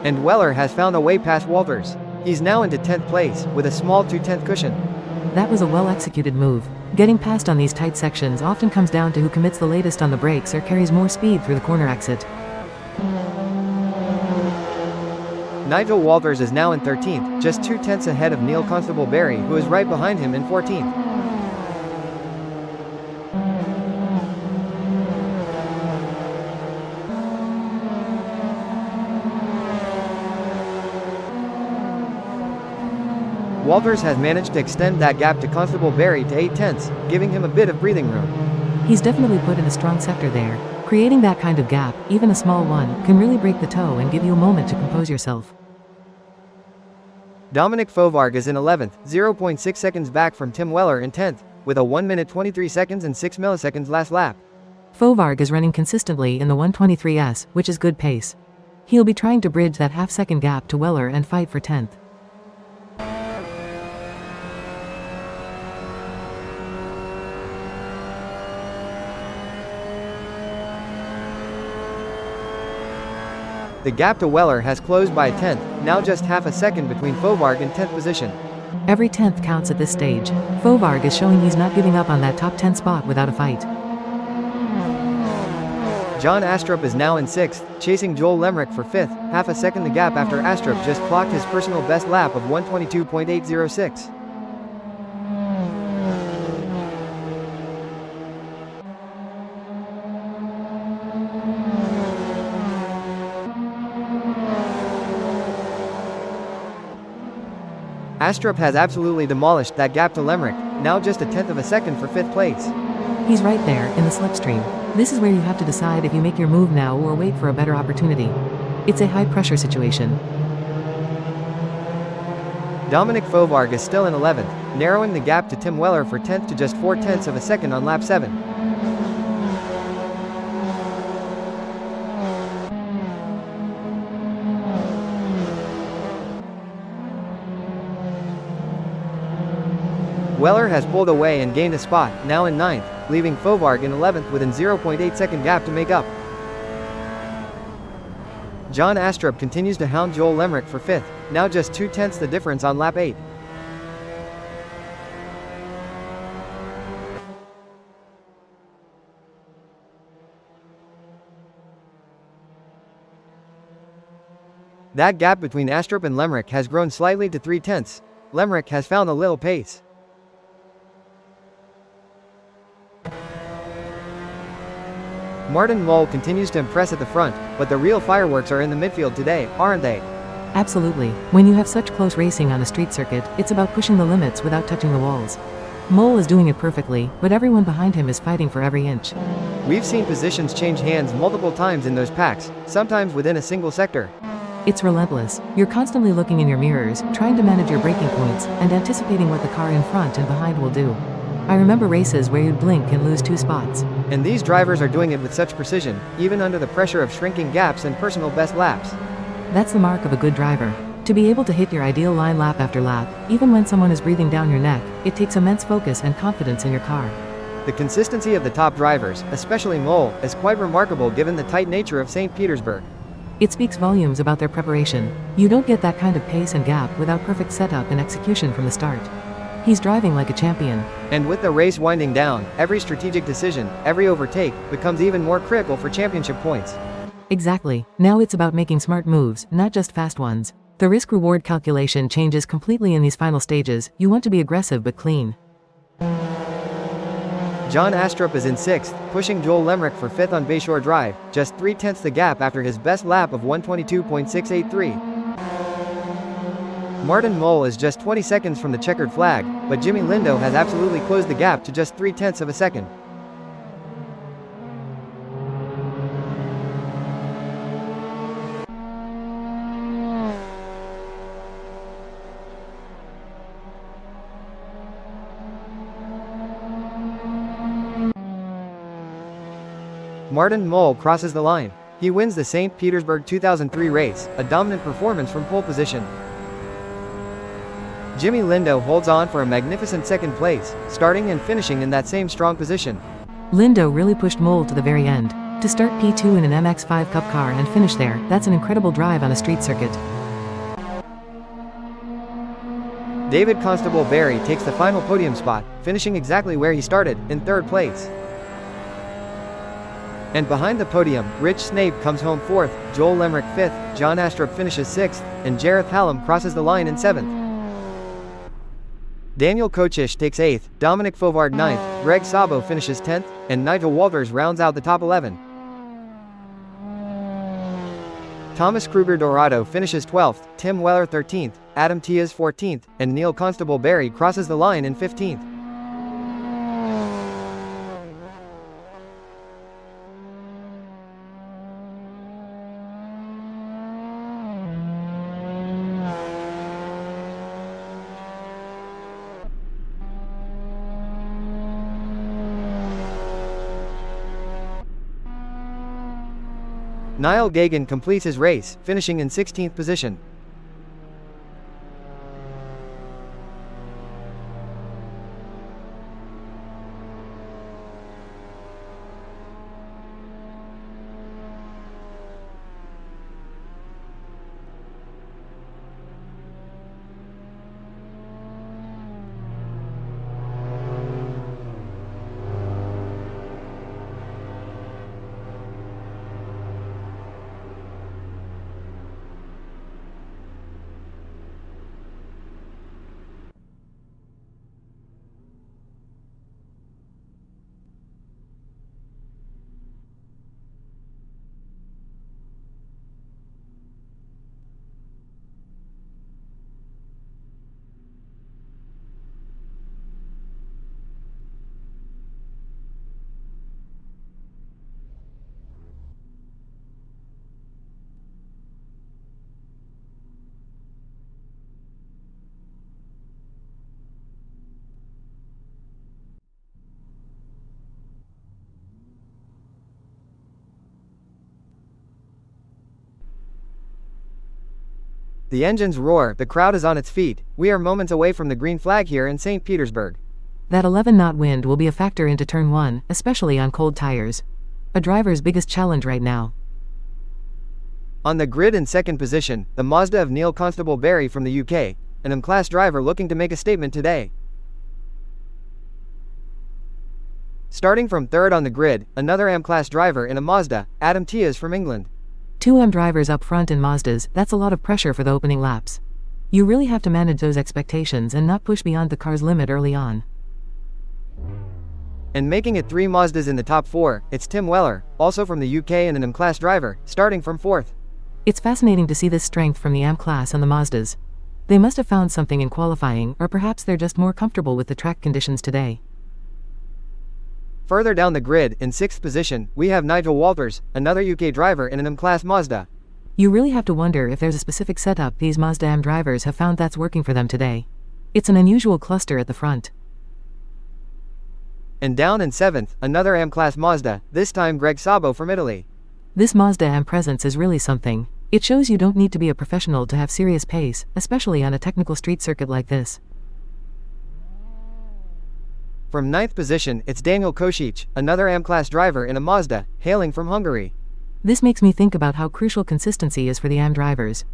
And Weller has found a way past Walters. He's now into 10th place, with a small 2/10 cushion. That was a well-executed move. Getting past on these tight sections often comes down to who commits the latest on the brakes or carries more speed through the corner exit. Nigel Walters is now in 13th, just 2/10 ahead of Neil Constable Barry, who is right behind him in 14th. Walters has managed to extend that gap to Constable Barry to 8/10, giving him a bit of breathing room. He's definitely put in a strong sector there. Creating that kind of gap, even a small one, can really break the toe and give you a moment to compose yourself. Dominic Fovarg is in 11th, 0.6 seconds back from Tim Weller in 10th, with a 1 minute 23 seconds and 6 milliseconds last lap. Fovarg is running consistently in the 1:23s, which is good pace. He'll be trying to bridge that half-second gap to Weller and fight for 10th. The gap to Weller has closed by a 10th, now just half a second between Fovarg and 10th position. Every 10th counts at this stage. Fovarg is showing he's not giving up on that top 10 spot without a fight. John Astrup is now in 6th, chasing Joel Lemrick for 5th, half a second the gap after Astrup just clocked his personal best lap of 1:22.806. Astrup has absolutely demolished that gap to Lemrick, now just a 10th of a second for 5th place. He's right there, in the slipstream. This is where you have to decide if you make your move now or wait for a better opportunity. It's a high-pressure situation. Dominic Fovarg is still in 11th, narrowing the gap to Tim Weller for 10th to just 4/10 of a second on lap 7. Weller has pulled away and gained a spot, now in 9th, leaving Fovarg in 11th within 0.8 second gap to make up. John Astrup continues to hound Joel Lemrick for 5th, now just 2/10 the difference on lap 8. That gap between Astrup and Lemrick has grown slightly to 3/10. Lemrick has found a little pace. Martin Mull continues to impress at the front, but the real fireworks are in the midfield today, aren't they? Absolutely. When you have such close racing on a street circuit, it's about pushing the limits without touching the walls. Mull is doing it perfectly, but everyone behind him is fighting for every inch. We've seen positions change hands multiple times in those packs, sometimes within a single sector. It's relentless. You're constantly looking in your mirrors, trying to manage your braking points, and anticipating what the car in front and behind will do. I remember races where you'd blink and lose 2 spots. And these drivers are doing it with such precision, even under the pressure of shrinking gaps and personal best laps. That's the mark of a good driver. To be able to hit your ideal line lap after lap, even when someone is breathing down your neck, it takes immense focus and confidence in your car. The consistency of the top drivers, especially Mole, is quite remarkable given the tight nature of St. Petersburg. It speaks volumes about their preparation. You don't get that kind of pace and gap without perfect setup and execution from the start. He's driving like a champion. And with the race winding down, every strategic decision, every overtake, becomes even more critical for championship points. Exactly. Now it's about making smart moves, not just fast ones. The risk-reward calculation changes completely in these final stages. You want to be aggressive but clean. John Astrup is in 6th, pushing Joel Lemrick for 5th on Bayshore Drive, just 3/10 the gap after his best lap of 1:22.683. Martin Mole is just 20 seconds from the checkered flag, but Jimmy Lindo has absolutely closed the gap to just 3/10 of a second. Martin Mole crosses the line. He wins the St. Petersburg 2003 race, a dominant performance from pole position. Jimmy Lindo holds on for a magnificent 2nd place, starting and finishing in that same strong position. Lindo really pushed Mole to the very end. To start P2 in an MX5 Cup car and finish there, that's an incredible drive on a street circuit. David Constable Barry takes the final podium spot, finishing exactly where he started, in 3rd place. And behind the podium, Rich Snape comes home 4th, Joel Lemrick 5th, John Astrup finishes 6th, and Jareth Hallam crosses the line in 7th. Daniel Kochish takes 8th, Dominic Fovard 9th, Greg Sabo finishes 10th, and Nigel Walters rounds out the top 11. Thomas Kruger Dorado finishes 12th, Tim Weller 13th, Adam Tias 14th, and Neil Constable Barry crosses the line in 15th. Niall Gagan completes his race, finishing in 16th position. The engines roar, the crowd is on its feet. We are moments away from the green flag here in St. Petersburg. That 11-knot wind will be a factor into turn 1, especially on cold tires. A driver's biggest challenge right now. On the grid in 2nd position, the Mazda of Neil Constable Barry from the UK, an M-Class driver looking to make a statement today. Starting from 3rd on the grid, another M-Class driver in a Mazda, Adam Tias from England. 2 M drivers up front in Mazdas, that's a lot of pressure for the opening laps. You really have to manage those expectations and not push beyond the car's limit early on. And making it 3 Mazdas in the top 4, it's Tim Weller, also from the UK and an M-Class driver, starting from 4th. It's fascinating to see this strength from the M-Class and the Mazdas. They must have found something in qualifying, or perhaps they're just more comfortable with the track conditions today. Further down the grid, in 6th position, we have Nigel Walters, another UK driver in an M-Class Mazda. You really have to wonder if there's a specific setup these Mazda M drivers have found that's working for them today. It's an unusual cluster at the front. And down in 7th, another M-Class Mazda, this time Greg Sabo from Italy. This Mazda M presence is really something. It shows you don't need to be a professional to have serious pace, especially on a technical street circuit like this. From 9th position, it's Daniel Kosic, another M-Class driver in a Mazda, hailing from Hungary. This makes me think about how crucial consistency is for the AM drivers.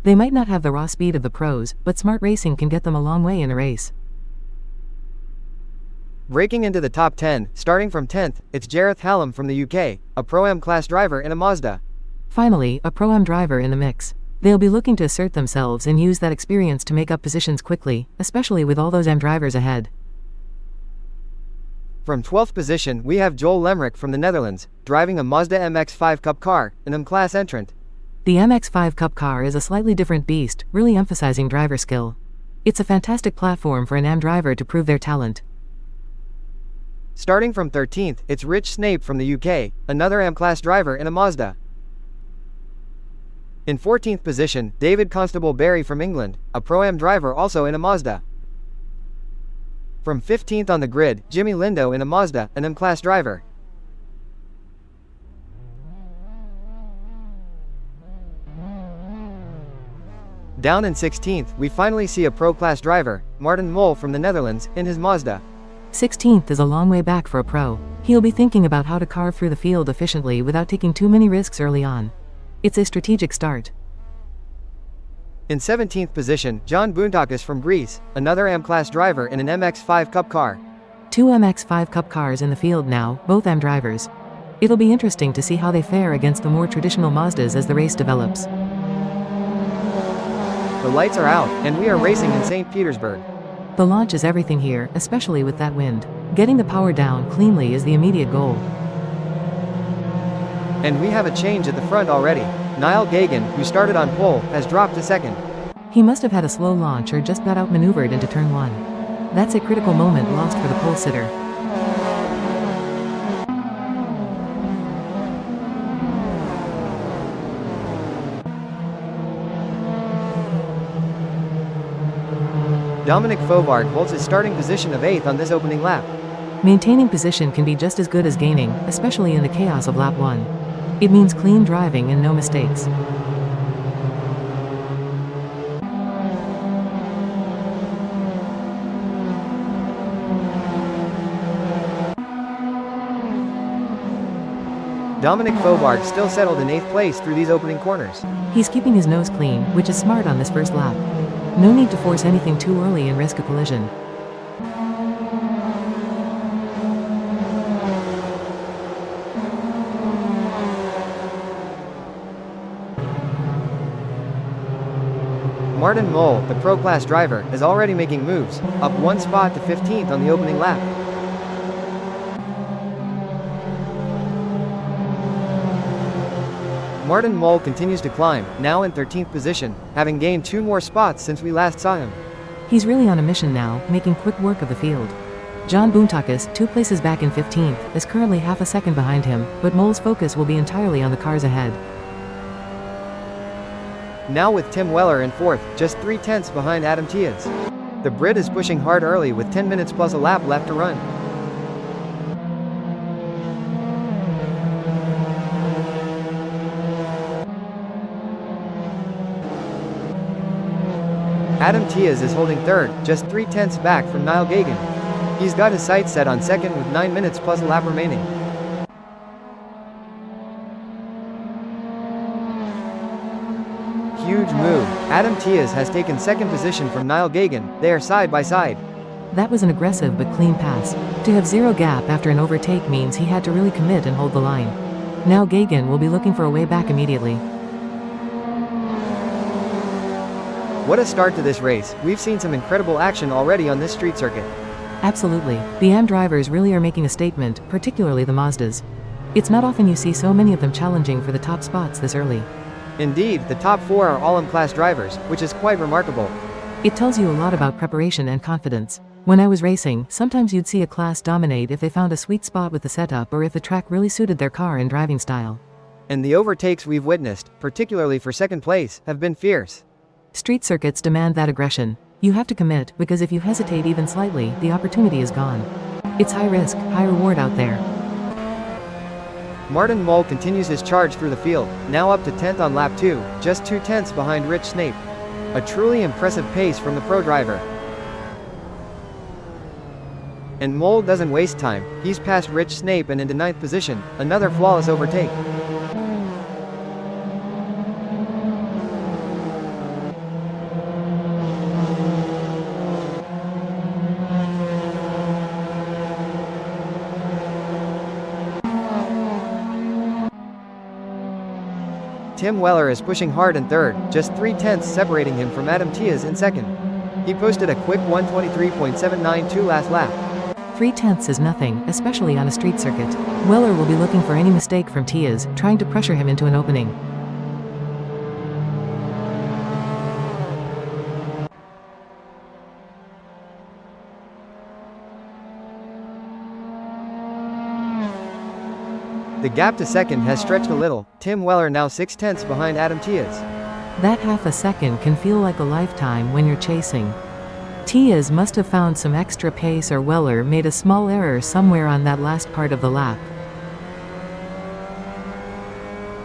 They might not have the raw speed of the pros, but smart racing can get them a long way in a race. Breaking into the top 10, starting from 10th, it's Gareth Hallam from the UK, a Pro-Am class driver in a Mazda. Finally, a Pro-Am driver in the mix. They'll be looking to assert themselves and use that experience to make up positions quickly, especially with all those AM drivers ahead. From 12th position, we have Joel Lemerick from the Netherlands, driving a Mazda MX5 Cup car, an M-Class entrant. The MX5 Cup car is a slightly different beast, really emphasizing driver skill. It's a fantastic platform for an AM driver to prove their talent. Starting from 13th, it's Rich Snape from the UK, another M-Class driver in a Mazda. In 14th position, David Constable Barry from England, a Pro-Am driver also in a Mazda. From 15th on the grid, Jimmy Lindo in a Mazda, an M-Class driver. Down in 16th, we finally see a Pro-Class driver, Martin Mol from the Netherlands, in his Mazda. 16th is a long way back for a pro. He'll be thinking about how to carve through the field efficiently without taking too many risks early on. It's a strategic start. In 17th position, John Boontakis from Greece, another M-Class driver in an MX5 Cup car. 2 MX5 Cup cars in the field now, both AM drivers. It'll be interesting to see how they fare against the more traditional Mazdas as the race develops. The lights are out, and we are racing in St. Petersburg. The launch is everything here, especially with that wind. Getting the power down cleanly is the immediate goal. And we have a change at the front already. Niall Gagan, who started on pole, has dropped to second. He must have had a slow launch or just got outmaneuvered into turn 1. That's a critical moment lost for the pole sitter. Dominic Fovard holds his starting position of 8th on this opening lap. Maintaining position can be just as good as gaining, especially in the chaos of lap 1. It means clean driving and no mistakes. Dominic Fovard still settled in 8th place through these opening corners. He's keeping his nose clean, which is smart on this first lap. No need to force anything too early and risk a collision. Martin Mol, the Pro-Class driver, is already making moves, up 1 spot to 15th on the opening lap. Martin Mol continues to climb, now in 13th position, having gained 2 more spots since we last saw him. He's really on a mission now, making quick work of the field. John Boontakis, 2 places back in 15th, is currently half a second behind him, but Mol's focus will be entirely on the cars ahead. Now with Tim Weller in 4th, just 3/10 behind Adam Tiaz. The Brit is pushing hard early with 10 minutes plus a lap left to run. Adam Tiaz is holding 3rd, just 3/10 back from Niall Gagan. He's got his sights set on 2nd with 9 minutes plus a lap remaining. Huge move. Adam Tiaz has taken 2nd position from Niall Gagan. They are side by side. That was an aggressive but clean pass. To have 0 gap after an overtake means he had to really commit and hold the line. Now Gagan will be looking for a way back immediately. What a start to this race. We've seen some incredible action already on this street circuit. Absolutely. The AM drivers really are making a statement, particularly the Mazdas. It's not often you see so many of them challenging for the top spots this early. Indeed, the top 4 are all M-Class drivers, which is quite remarkable. It tells you a lot about preparation and confidence. When I was racing, sometimes you'd see a class dominate if they found a sweet spot with the setup or if the track really suited their car and driving style. And the overtakes we've witnessed, particularly for 2nd place, have been fierce. Street circuits demand that aggression. You have to commit, because if you hesitate even slightly, the opportunity is gone. It's high risk, high reward out there. Martin Mull continues his charge through the field, now up to 10th on lap 2, just 2/10 behind Rich Snape. A truly impressive pace from the pro driver. And Mull doesn't waste time, he's past Rich Snape and into 9th position, another flawless overtake. Tim Weller is pushing hard in 3rd, just 3/10 separating him from Adam Tiaz in 2nd. He posted a quick 1:23.792 last lap. 3/10 is nothing, especially on a street circuit. Weller will be looking for any mistake from Tiaz, trying to pressure him into an opening. The gap to 2nd has stretched a little, Tim Weller now 6/10 behind Adam Tiaz. That half a second can feel like a lifetime when you're chasing. Tiaz must have found some extra pace, or Weller made a small error somewhere on that last part of the lap.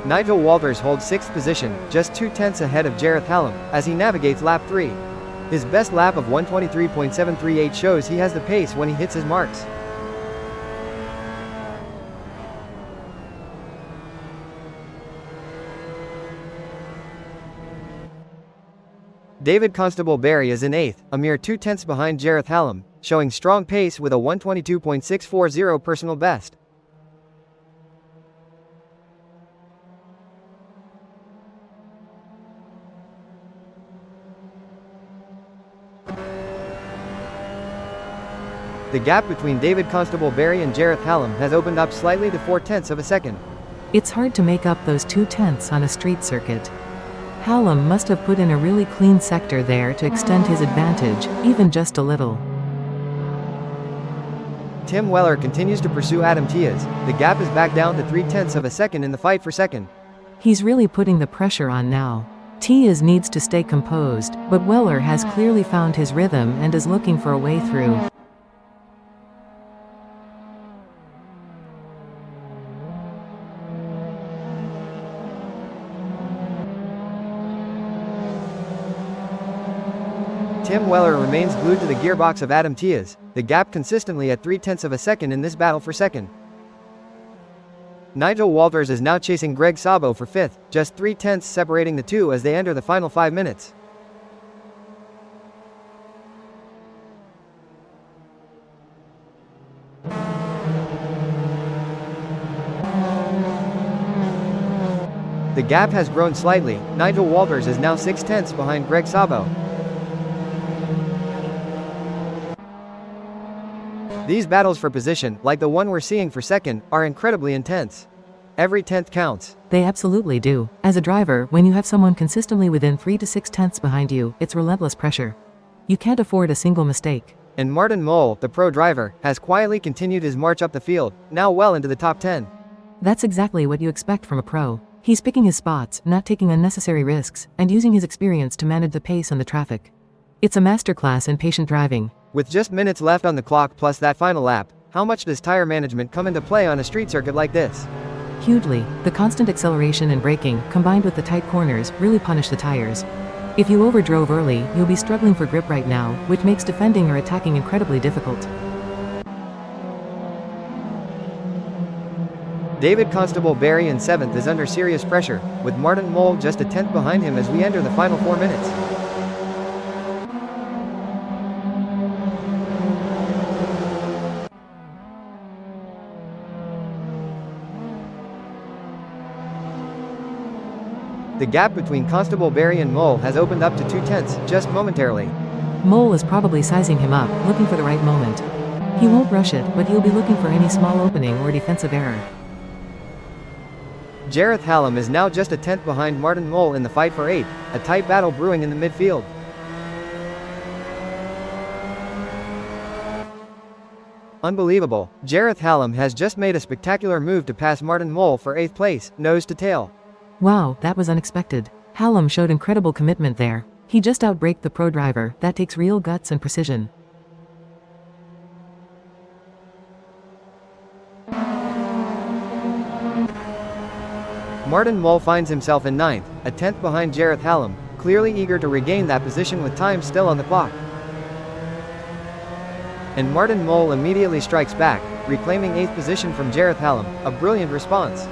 Nigel Walters holds 6th position, just 2/10 ahead of Jareth Hallam, as he navigates lap 3. His best lap of 1:23.738 shows he has the pace when he hits his marks. David Constable Barry is in 8th, a mere 2/10 behind Jareth Hallam, showing strong pace with a 1:22.640 personal best. The gap between David Constable Barry and Jareth Hallam has opened up slightly to 4/10 of a second. It's hard to make up those 2/10 on a street circuit. Hallam must have put in a really clean sector there to extend his advantage, even just a little. Tim Weller continues to pursue Adam Tiaz. The gap is back down to 3/10 of a second in the fight for second. He's really putting the pressure on now. Tiaz needs to stay composed, but Weller has clearly found his rhythm and is looking for a way through. Tim Weller remains glued to the gearbox of Adam Tiaz, the gap consistently at 3/10 of a second in this battle for second. Nigel Walters is now chasing Greg Sabo for 5th, just 3/10 separating the two as they enter the final 5 minutes. The gap has grown slightly, Nigel Walters is now 6/10 behind Greg Sabo. These battles for position, like the one we're seeing for second, are incredibly intense. Every 10th counts. They absolutely do. As a driver, when you have someone consistently within 3 to 6/10 behind you, it's relentless pressure. You can't afford a single mistake. And Martin Mull, the pro driver, has quietly continued his march up the field, now well into the top 10. That's exactly what you expect from a pro. He's picking his spots, not taking unnecessary risks, and using his experience to manage the pace on the traffic. It's a masterclass in patient driving. With just minutes left on the clock plus that final lap, how much does tire management come into play on a street circuit like this? Hugely. The constant acceleration and braking, combined with the tight corners, really punish the tires. If you overdrove early, you'll be struggling for grip right now, which makes defending or attacking incredibly difficult. David Constable Barry in 7th is under serious pressure, with Martin Mull just a 10th behind him as we enter the final 4 minutes. The gap between Constable Barry and Mull has opened up to 2/10, just momentarily. Mull is probably sizing him up, looking for the right moment. He won't rush it, but he'll be looking for any small opening or defensive error. Jareth Hallam is now just a 10th behind Martin Mull in the fight for 8th, a tight battle brewing in the midfield. Unbelievable, Jareth Hallam has just made a spectacular move to pass Martin Mull for 8th place, nose to tail. Wow, that was unexpected. Hallam showed incredible commitment there. He just outbraked the pro driver. That takes real guts and precision. Martin Mull finds himself in 9th, a tenth behind Jareth Hallam, clearly eager to regain that position with time still on the clock. And Martin Mull immediately strikes back, reclaiming 8th position from Jareth Hallam, a brilliant response.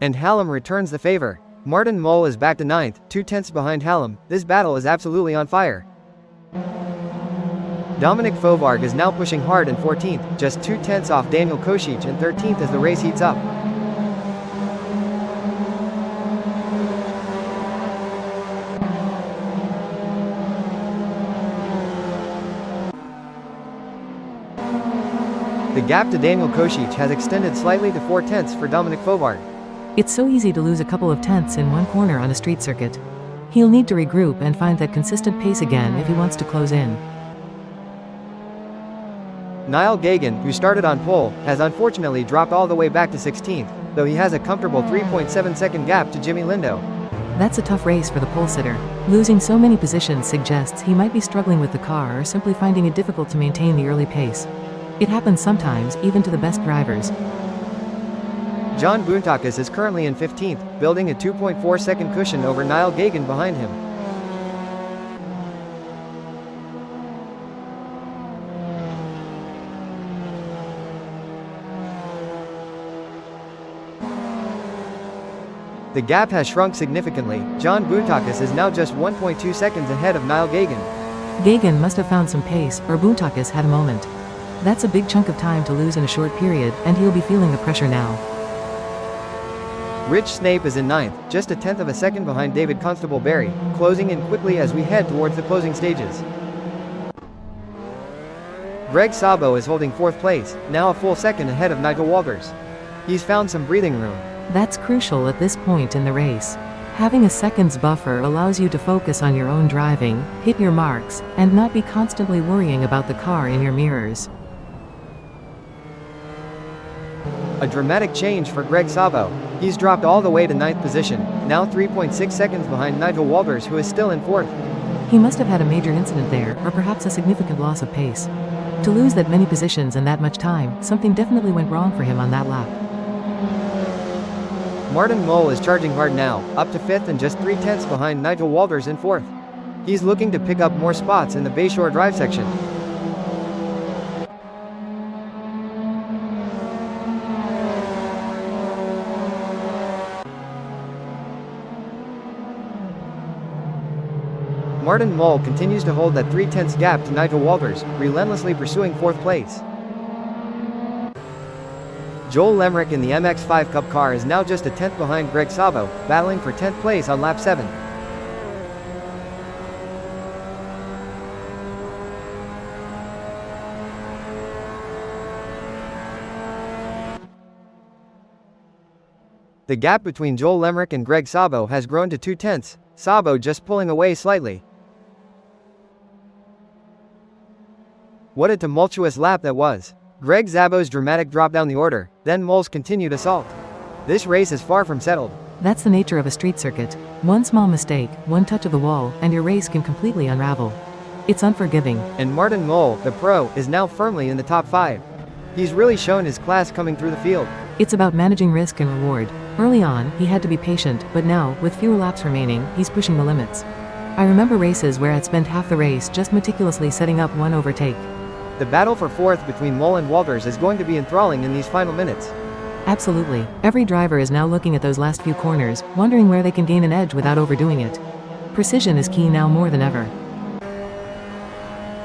And Hallam returns the favor. Martin Mull is back to 9th, 2 tenths behind Hallam. This battle is absolutely on fire. Dominic Fovarg is now pushing hard in 14th, just 2 tenths off Daniel Kocic in 13th as the race heats up. The gap to Daniel Kocic has extended slightly to 4 tenths for Dominic Fovarg. It's so easy to lose a couple of tenths in one corner on a street circuit. He'll need to regroup and find that consistent pace again if he wants to close in. Niall Gagan, who started on pole, has unfortunately dropped all the way back to 16th, though he has a comfortable 3.7 second gap to Jimmy Lindo. That's a tough race for the pole sitter. Losing so many positions suggests he might be struggling with the car or simply finding it difficult to maintain the early pace. It happens sometimes, even to the best drivers. John Boontakis is currently in 15th, building a 2.4 second cushion over Niall Gagan behind him. The gap has shrunk significantly. John Boontakis is now just 1.2 seconds ahead of Niall Gagan. Gagan must have found some pace, or Boontakis had a moment. That's a big chunk of time to lose in a short period, and he'll be feeling the pressure now. Rich Snape is in 9th, just a tenth of a second behind David Constable Barry, closing in quickly as we head towards the closing stages. Greg Sabo is holding 4th place, now a full second ahead of Nigel Walters. He's found some breathing room. That's crucial at this point in the race. Having a second's buffer allows you to focus on your own driving, hit your marks, and not be constantly worrying about the car in your mirrors. A dramatic change for Greg Sabo. He's dropped all the way to 9th position, now 3.6 seconds behind Nigel Walters, who is still in 4th. He must have had a major incident there, or perhaps a significant loss of pace. To lose that many positions in that much time, something definitely went wrong for him on that lap. Martin Mull is charging hard now, up to 5th and just 3 tenths behind Nigel Walters in 4th. He's looking to pick up more spots in the Bayshore Drive section. Martin Mull continues to hold that 3 tenths gap to Nigel Walters, relentlessly pursuing 4th place. Joel Lemrick in the MX5 Cup car is now just a tenth behind Greg Sabo, battling for 10th place on lap 7. The gap between Joel Lemrick and Greg Sabo has grown to 2 tenths, Sabo just pulling away slightly. What a tumultuous lap that was. Greg Szabo's dramatic drop down the order, then Mull's continued assault. This race is far from settled. That's the nature of a street circuit. One small mistake, one touch of the wall, and your race can completely unravel. It's unforgiving. And Martin Mull, the pro, is now firmly in the top 5. He's really shown his class coming through the field. It's about managing risk and reward. Early on, he had to be patient, but now, with fewer laps remaining, he's pushing the limits. I remember races where I'd spent half the race just meticulously setting up one overtake. The battle for 4th between Mull and Walters is going to be enthralling in these final minutes. Absolutely. Every driver is now looking at those last few corners, wondering where they can gain an edge without overdoing it. Precision is key now more than ever.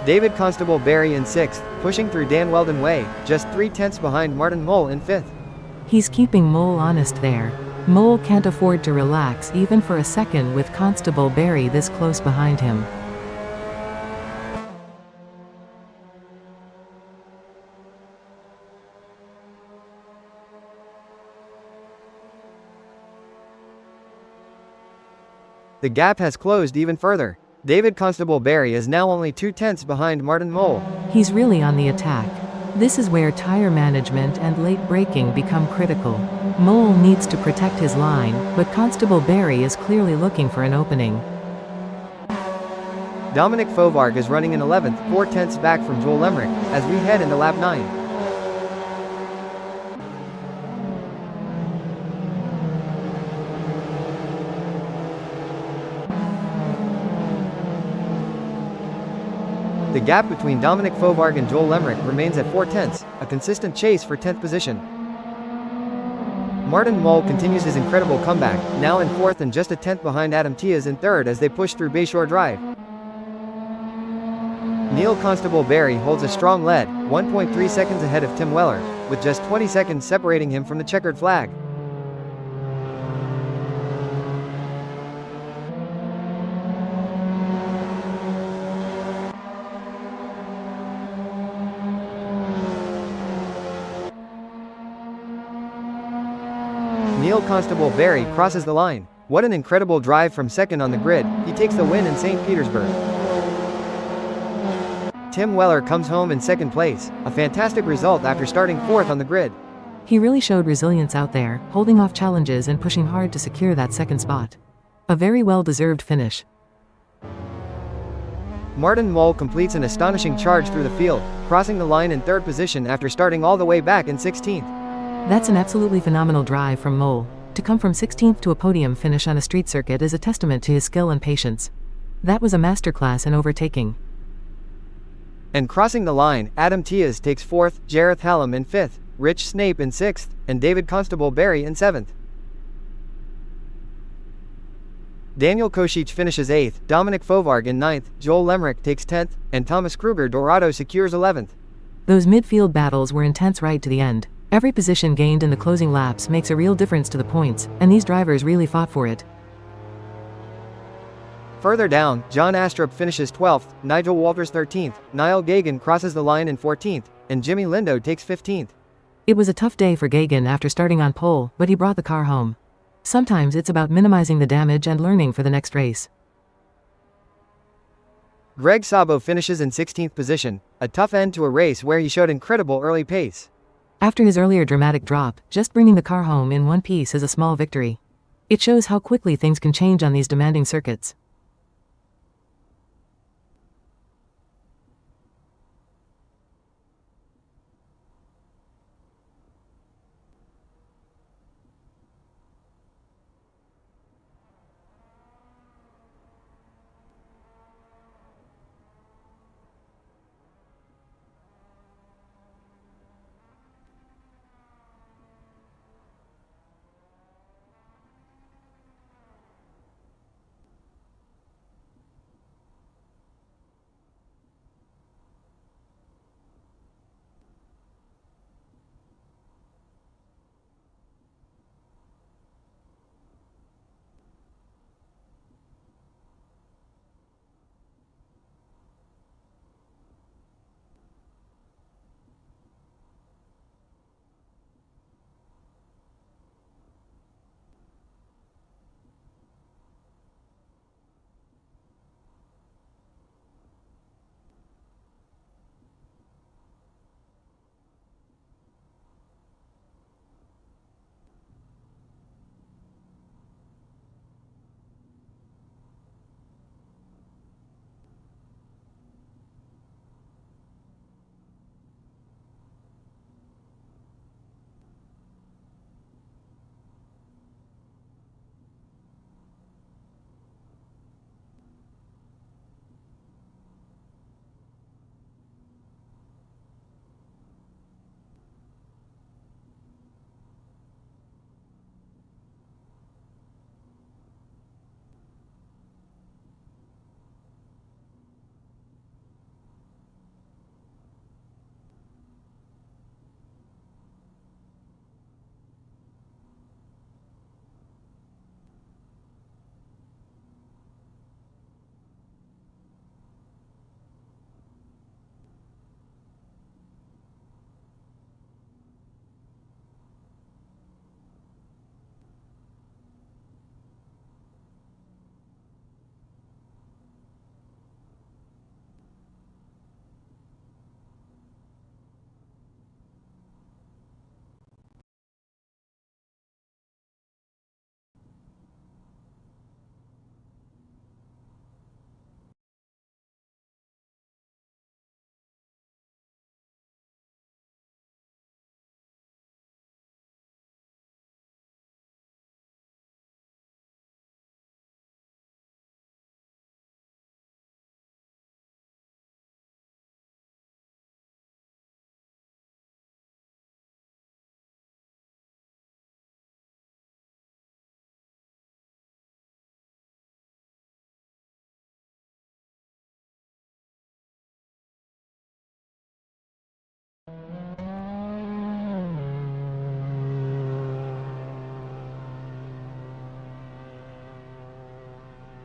David Constable Barry in 6th, pushing through Dan Weldon Way, just 3 tenths behind Martin Mull in 5th. He's keeping Mull honest there. Mull can't afford to relax even for a second with Constable Barry this close behind him. The gap has closed even further. David Constable Barry is now only 2 tenths behind Martin Mull. He's really on the attack. This is where tire management and late braking become critical. Mull needs to protect his line, but Constable Barry is clearly looking for an opening. Dominic Fovarg is running in 11th, 4 tenths back from Joel Lemrick, as we head into lap 9. The gap between Dominic Fovarg and Joel Lemerick remains at 4 tenths, a consistent chase for 10th position. Martin Mull continues his incredible comeback, now in 4th and just a tenth behind Adam Tias in 3rd as they push through Bayshore Drive. Neil Constable Barry holds a strong lead, 1.3 seconds ahead of Tim Weller, with just 20 seconds separating him from the checkered flag. Neil Constable Barry crosses the line. What an incredible drive from second on the grid, he takes the win in St. Petersburg. Tim Weller comes home in second place, a fantastic result after starting 4th on the grid. He really showed resilience out there, holding off challenges and pushing hard to secure that second spot. A very well-deserved finish. Martin Mull completes an astonishing charge through the field, crossing the line in 3rd position after starting all the way back in 16th. That's an absolutely phenomenal drive from Mull. To come from 16th to a podium finish on a street circuit is a testament to his skill and patience. That was a masterclass in overtaking. And crossing the line, Adam Tias takes 4th, Jareth Hallam in 5th, Rich Snape in 6th, and David Constable Barry in 7th. Daniel Kosic finishes 8th, Dominic Fovarg in 9th, Joel Lemerick takes 10th, and Thomas Kruger Dorado secures 11th. Those midfield battles were intense right to the end. Every position gained in the closing laps makes a real difference to the points, and these drivers really fought for it. Further down, John Astrup finishes 12th, Nigel Walters 13th, Niall Gagan crosses the line in 14th, and Jimmy Lindo takes 15th. It was a tough day for Gagan after starting on pole, but he brought the car home. Sometimes it's about minimizing the damage and learning for the next race. Greg Sabo finishes in 16th position, a tough end to a race where he showed incredible early pace. After his earlier dramatic drop, just bringing the car home in one piece is a small victory. It shows how quickly things can change on these demanding circuits.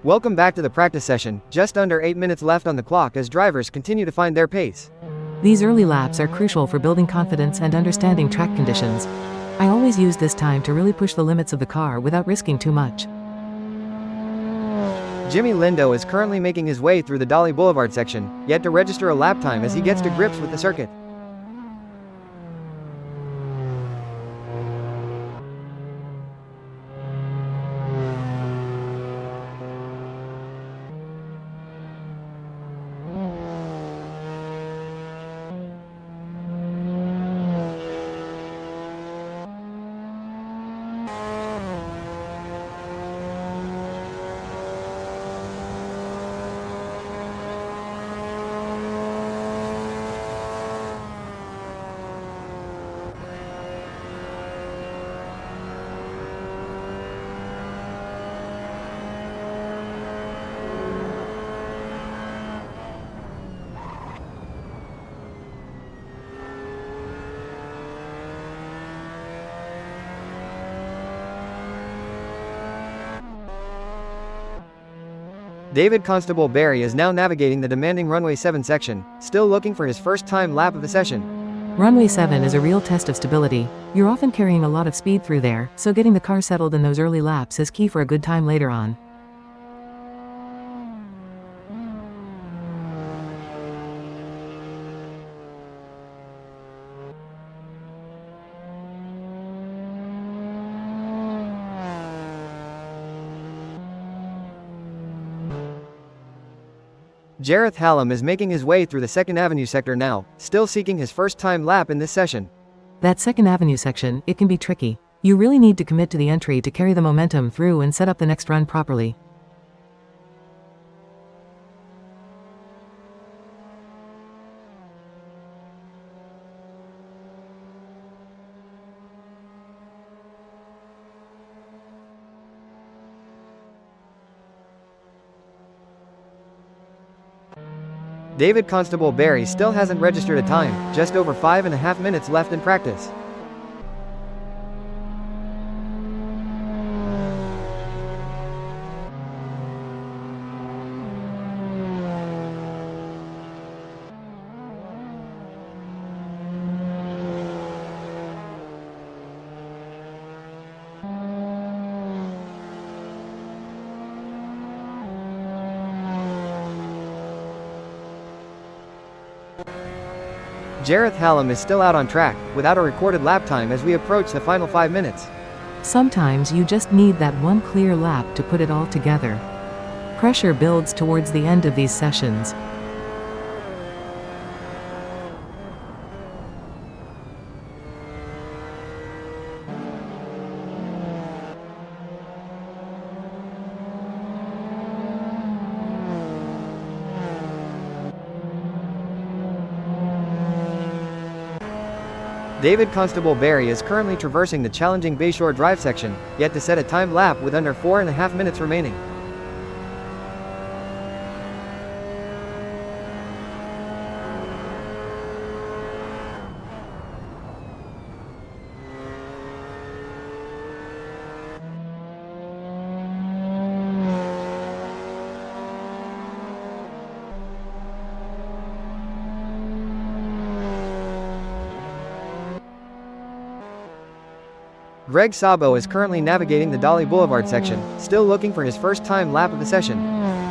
Welcome back to the practice session, just under 8 minutes left on the clock as drivers continue to find their pace. These early laps are crucial for building confidence and understanding track conditions. I always use this time to really push the limits of the car without risking too much. Jimmy Lindo is currently making his way through the Dolly Boulevard section, yet to register a lap time as he gets to grips with the circuit. David Constable Barry is now navigating the demanding runway 7 section, still looking for his first time lap of the session. Runway 7 is a real test of stability. You're often carrying a lot of speed through there, so getting the car settled in those early laps is key for a good time later on. Jareth Hallam is making his way through the 2nd Avenue sector now, still seeking his first time lap in this session. That 2nd Avenue section, it can be tricky. You really need to commit to the entry to carry the momentum through and set up the next run properly. David Constable Barry still hasn't registered a time, just over 5.5 minutes left in practice. Jareth Hallam is still out on track, without a recorded lap time as we approach the final 5 minutes. Sometimes you just need that one clear lap to put it all together. Pressure builds towards the end of these sessions. David Constable Barry is currently traversing the challenging Bayshore Drive section, yet to set a time lap with under 4.5 minutes remaining. Greg Sabo is currently navigating the Dolly Boulevard section, still looking for his first time lap of the session.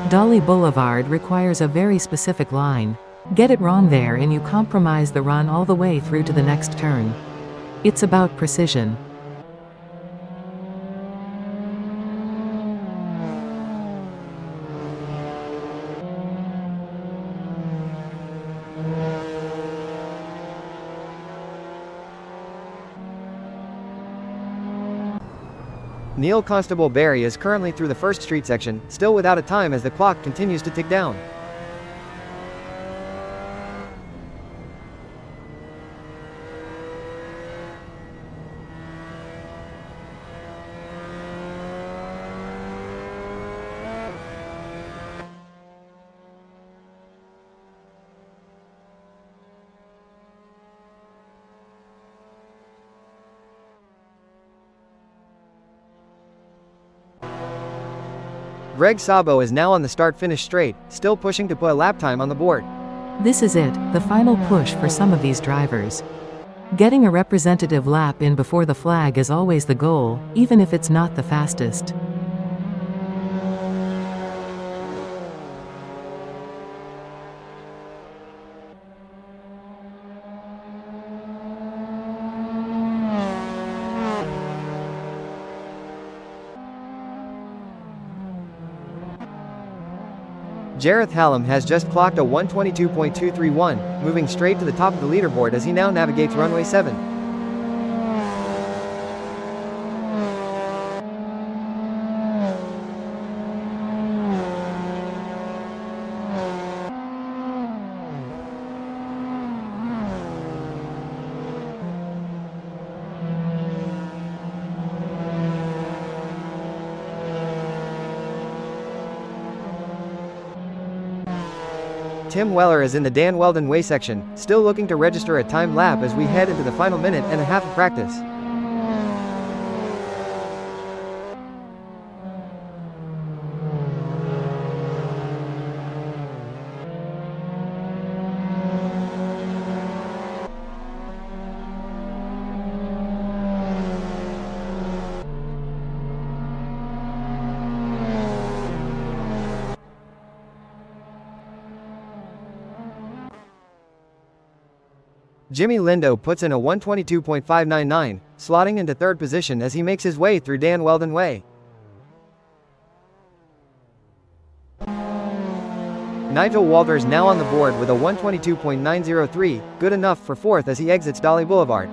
Dolly Boulevard requires a very specific line. Get it wrong there and you compromise the run all the way through to the next turn. It's about precision. Neil Constable Barry is currently through the first street section, still without a time as the clock continues to tick down. Greg Sabo is now on the start-finish straight, still pushing to put a lap time on the board. This is it, the final push for some of these drivers. Getting a representative lap in before the flag is always the goal, even if it's not the fastest. Jareth Hallam has just clocked a 122.231, moving straight to the top of the leaderboard as he now navigates runway 7. Tim Weller is in the Dan Weldon Way section, still looking to register a timed lap as we head into the final minute and a half of practice. Jimmy Lindo puts in a 122.599, slotting into third position as he makes his way through Dan Weldon Way. Nigel Walters now on the board with a 122.903, good enough for fourth as he exits Dolly Boulevard.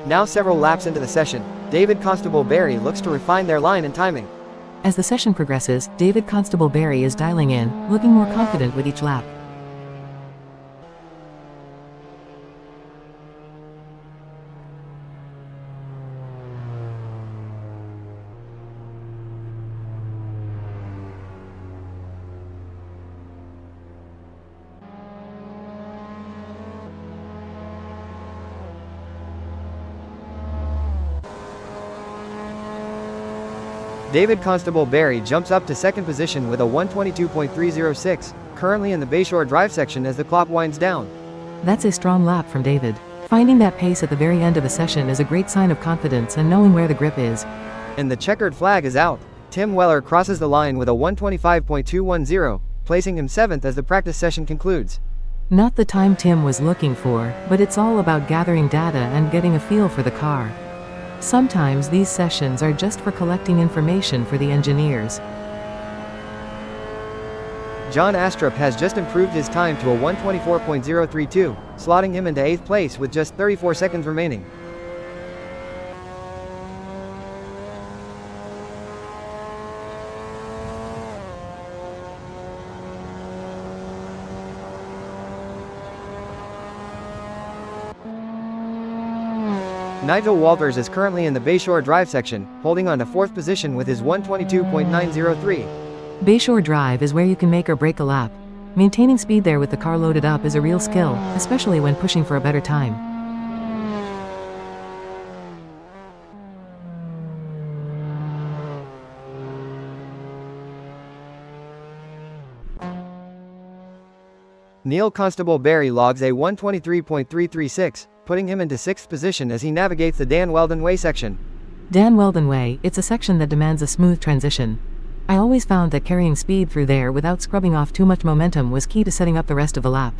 Now several laps into the session, David Constable Barry looks to refine their line and timing. As the session progresses, David Constable Barry is dialing in, looking more confident with each lap. David Constable Barry jumps up to second position with a 122.306, currently in the Bayshore Drive section as the clock winds down. That's a strong lap from David. Finding that pace at the very end of a session is a great sign of confidence and knowing where the grip is. And the checkered flag is out. Tim Weller crosses the line with a 125.210, placing him 7th as the practice session concludes. Not the time Tim was looking for, but it's all about gathering data and getting a feel for the car. Sometimes these sessions are just for collecting information for the engineers. John Astrup has just improved his time to a 124.032, slotting him into 8th place with just 34 seconds remaining. Nigel Walters is currently in the Bayshore Drive section, holding on to 4th position with his 122.903. Bayshore Drive is where you can make or break a lap. Maintaining speed there with the car loaded up is a real skill, especially when pushing for a better time. Neil Constable Barry logs a 123.336, putting him into 6th position as he navigates the Dan Weldon Way section. Dan Weldon Way, it's a section that demands a smooth transition. I always found that carrying speed through there without scrubbing off too much momentum was key to setting up the rest of the lap.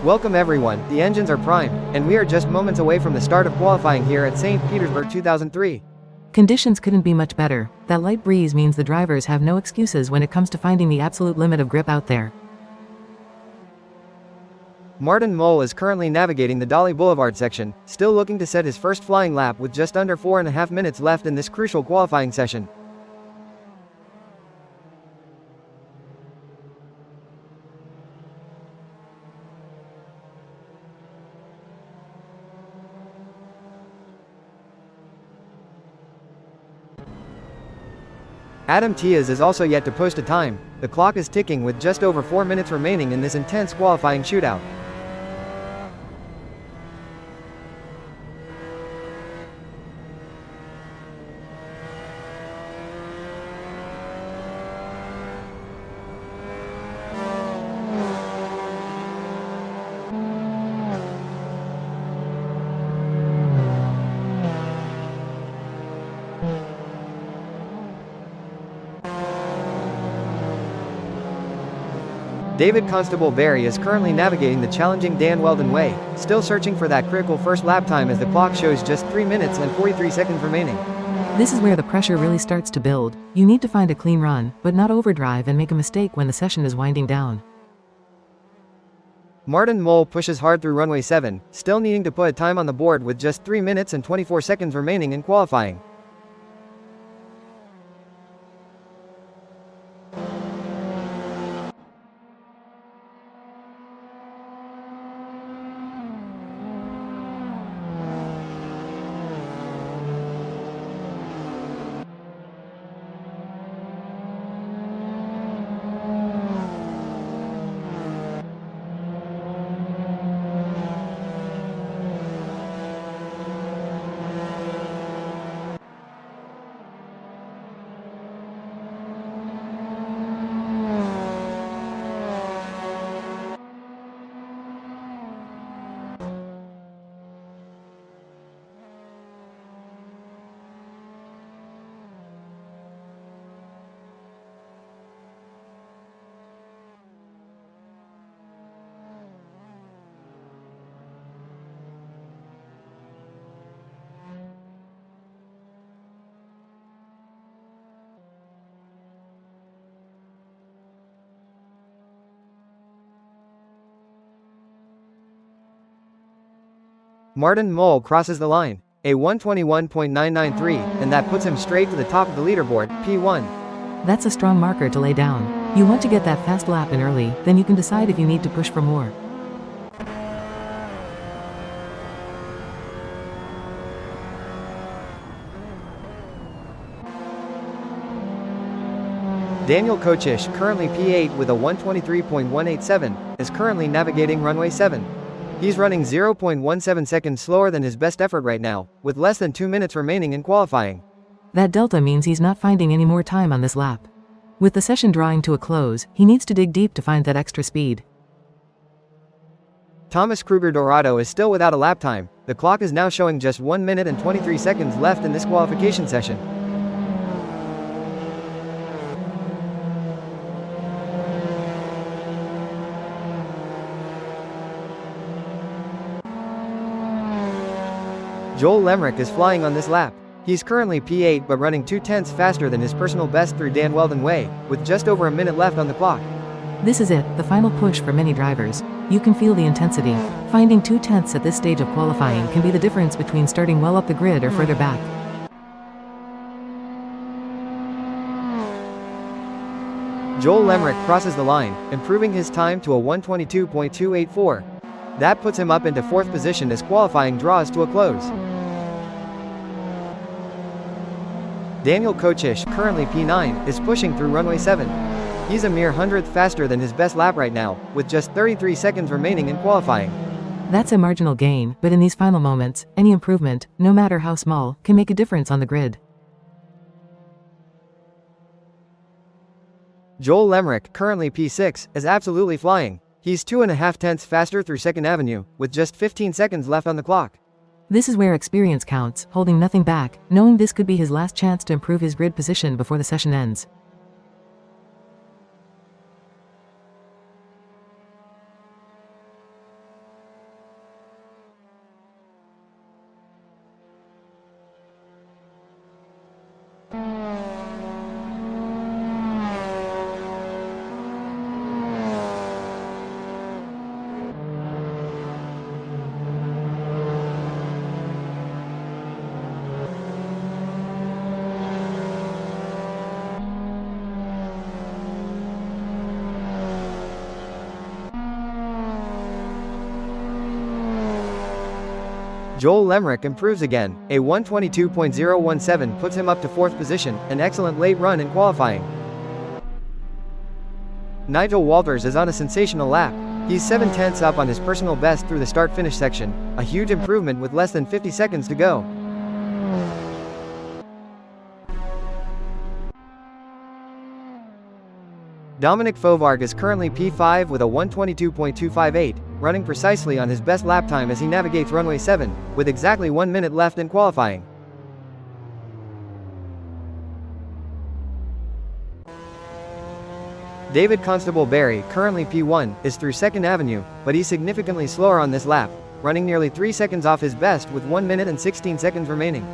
Welcome everyone, the engines are primed, and we are just moments away from the start of qualifying here at St. Petersburg 2003. Conditions couldn't be much better. That light breeze means the drivers have no excuses when it comes to finding the absolute limit of grip out there. Martin Mole is currently navigating the Dolly Boulevard section, still looking to set his first flying lap with just under 4.5 minutes left in this crucial qualifying session. Adam Tiaz is also yet to post a time. The clock is ticking with just over 4 minutes remaining in this intense qualifying shootout. David Constable Barry is currently navigating the challenging Dan Weldon Way, still searching for that critical first lap time as the clock shows just 3 minutes and 43 seconds remaining. This is where the pressure really starts to build. You need to find a clean run, but not overdrive and make a mistake when the session is winding down. Martin Mole pushes hard through runway 7, still needing to put a time on the board with just 3 minutes and 24 seconds remaining in qualifying. Martin Mole crosses the line, a 121.993, and that puts him straight to the top of the leaderboard, P1. That's a strong marker to lay down. You want to get that fast lap in early, then you can decide if you need to push for more. Daniel Kochish, currently P8 with a 123.187, is currently navigating runway 7. He's running 0.17 seconds slower than his best effort right now, with less than 2 minutes remaining in qualifying. That delta means he's not finding any more time on this lap. With the session drawing to a close, he needs to dig deep to find that extra speed. Thomas Kruger Dorado is still without a lap time. The clock is now showing just 1 minute and 23 seconds left in this qualification session. Joel Lemrick is flying on this lap. He's currently P8 but running 0.2 faster than his personal best through Dan Weldon Way, with just over a minute left on the clock. This is it, the final push for many drivers. You can feel the intensity. Finding 0.2 at this stage of qualifying can be the difference between starting well up the grid or further back. Joel Lemrick crosses the line, improving his time to a 122.284. That puts him up into 4th position as qualifying draws to a close. Daniel Kochish, currently P9, is pushing through runway 7. He's a mere 100th faster than his best lap right now, with just 33 seconds remaining in qualifying. That's a marginal gain, but in these final moments, any improvement, no matter how small, can make a difference on the grid. Joel Lemrick, currently P6, is absolutely flying. He's 2.5 tenths faster through 2nd Avenue, with just 15 seconds left on the clock. This is where experience counts, holding nothing back, knowing this could be his last chance to improve his grid position before the session ends. Joel Lemrick improves again, a 122.017 puts him up to 4th position, an excellent late run in qualifying. Nigel Walters is on a sensational lap. He's 7/10 up on his personal best through the start-finish section, a huge improvement with less than 50 seconds to go. Dominic Fovarg is currently P5 with a 122.258, running precisely on his best lap time as he navigates runway 7, with exactly 1 minute left in qualifying. David Constable Barry, currently P1, is through 2nd Avenue, but he's significantly slower on this lap, running nearly 3 seconds off his best with 1 minute and 16 seconds remaining.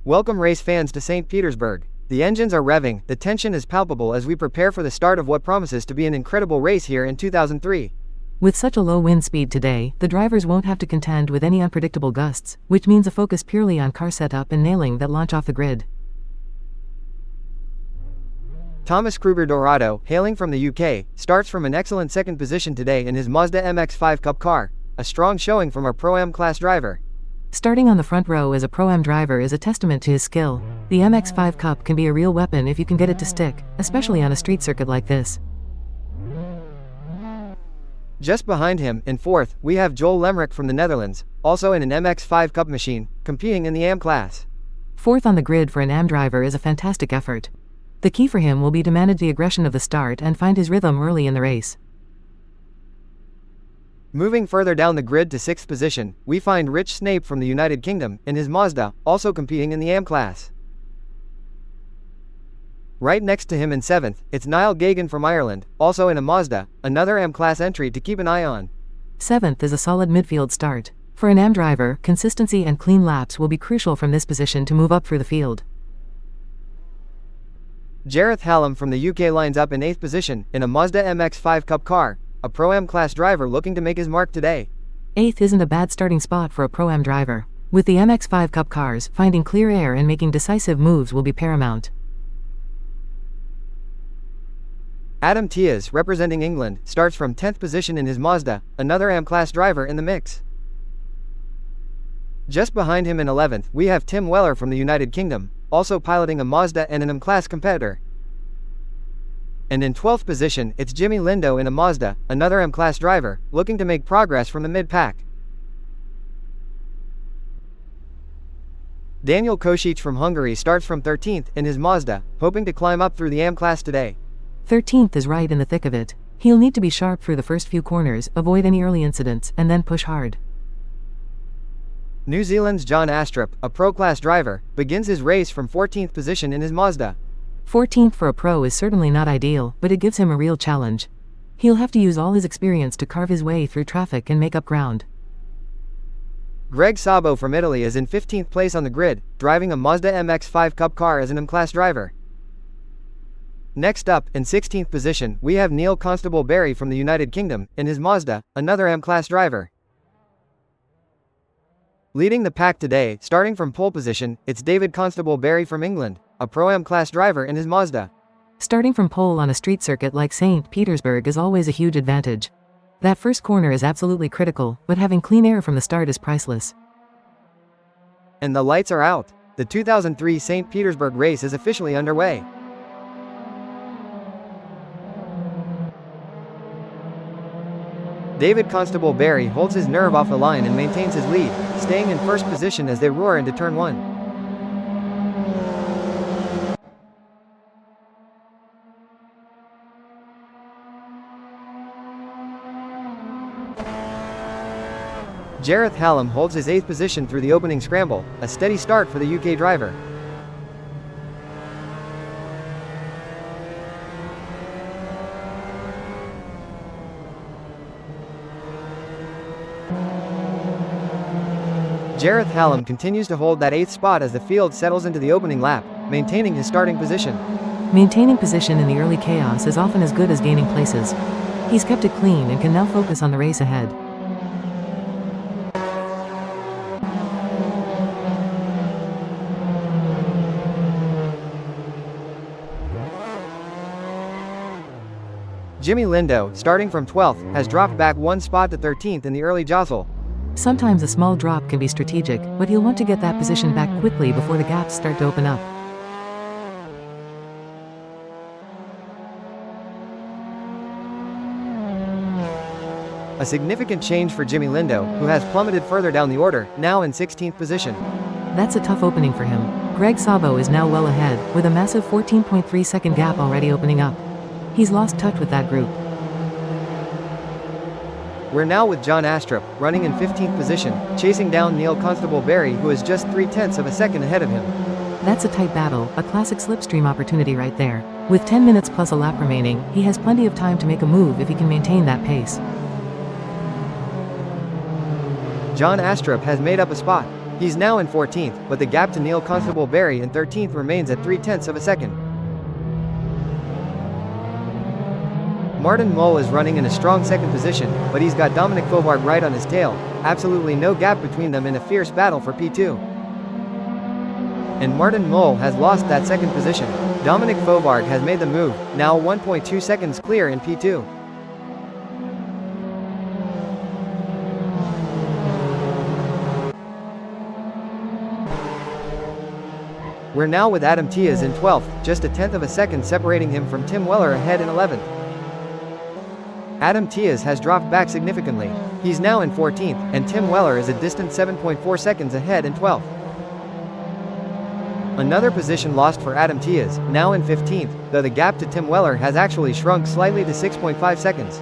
Welcome race fans to St. Petersburg. The engines are revving, the tension is palpable as we prepare for the start of what promises to be an incredible race here in 2003. With such a low wind speed today, the drivers won't have to contend with any unpredictable gusts, which means a focus purely on car setup and nailing that launch off the grid. Thomas Kruger Dorado, hailing from the UK, starts from an excellent 2nd position today in his Mazda MX5 Cup car, a strong showing from our Pro-Am class driver. Starting on the front row as a Pro-Am driver is a testament to his skill. The MX5 Cup can be a real weapon if you can get it to stick, especially on a street circuit like this. Just behind him, in 4th, we have Joel Lemrick from the Netherlands, also in an MX5 Cup machine, competing in the AM class. 4th on the grid for an AM driver is a fantastic effort. The key for him will be to manage the aggression of the start and find his rhythm early in the race. Moving further down the grid to 6th position, we find Rich Snape from the United Kingdom, in his Mazda, also competing in the AM class. Right next to him in 7th, it's Niall Gagan from Ireland, also in a Mazda, another AM class entry to keep an eye on. 7th is a solid midfield start. For an AM driver, consistency and clean laps will be crucial from this position to move up through the field. Jareth Hallam from the UK lines up in 8th position, in a Mazda MX5 Cup car, a Pro-Am class driver looking to make his mark today. 8th isn't a bad starting spot for a Pro-Am driver. With the MX5 Cup cars, finding clear air and making decisive moves will be paramount. Adam Tias, representing England, starts from 10th position in his Mazda, another AM class driver in the mix. Just behind him in 11th, we have Tim Weller from the United Kingdom, also piloting a Mazda and an AM class competitor. And in 12th position, it's Jimmy Lindo in a Mazda, another AM class driver, looking to make progress from the mid-pack. Daniel Kosic from Hungary starts from 13th in his Mazda, hoping to climb up through the AM class today. 13th is right in the thick of it. He'll need to be sharp through the first few corners, avoid any early incidents, and then push hard. New Zealand's John Astrup, a pro-class driver, begins his race from 14th position in his Mazda. 14th for a pro is certainly not ideal, but it gives him a real challenge. He'll have to use all his experience to carve his way through traffic and make up ground. Greg Sabo from Italy is in 15th place on the grid, driving a Mazda MX5 Cup car as an M-Class driver. Next up, in 16th position, we have Neil Constable Barry from the United Kingdom, in his Mazda, another M-Class driver. Leading the pack today, starting from pole position, it's David Constable Barry from England, a Pro-Am class driver in his Mazda. Starting from pole on a street circuit like St. Petersburg is always a huge advantage. That first corner is absolutely critical, but having clean air from the start is priceless. And the lights are out. The 2003 St. Petersburg race is officially underway. David Constable Barry holds his nerve off the line and maintains his lead, staying in first position as they roar into turn 1. Gareth Hallam holds his 8th position through the opening scramble, a steady start for the UK driver. Gareth Hallam continues to hold that 8th spot as the field settles into the opening lap, maintaining his starting position. Maintaining position in the early chaos is often as good as gaining places. He's kept it clean and can now focus on the race ahead. Jimmy Lindo, starting from 12th, has dropped back 1 spot to 13th in the early jostle. Sometimes a small drop can be strategic, but he'll want to get that position back quickly before the gaps start to open up. A significant change for Jimmy Lindo, who has plummeted further down the order, now in 16th position. That's a tough opening for him. Greg Sabo is now well ahead, with a massive 14.3 second gap already opening up. He's lost touch with that group. We're now with John Astrup, running in 15th position, chasing down Neil Constable Barry, who is just 0.3 of a second ahead of him. That's a tight battle, a classic slipstream opportunity right there. With 10 minutes plus a lap remaining, he has plenty of time to make a move if he can maintain that pace. John Astrup has made up a spot. He's now in 14th, but the gap to Neil Constable Barry in 13th remains at 0.3 of a second. Martin Mull is running in a strong 2nd position, but he's got Dominic Fovard right on his tail, absolutely no gap between them in a fierce battle for P2. And Martin Mull has lost that 2nd position. Dominic Fovard has made the move, now 1.2 seconds clear in P2. We're now with Adam Tias in 12th, just 0.1 of a second separating him from Tim Weller ahead in 11th. Adam Tias has dropped back significantly. He's now in 14th, and Tim Weller is a distant 7.4 seconds ahead in 12th. Another position lost for Adam Tias, now in 15th, though the gap to Tim Weller has actually shrunk slightly to 6.5 seconds.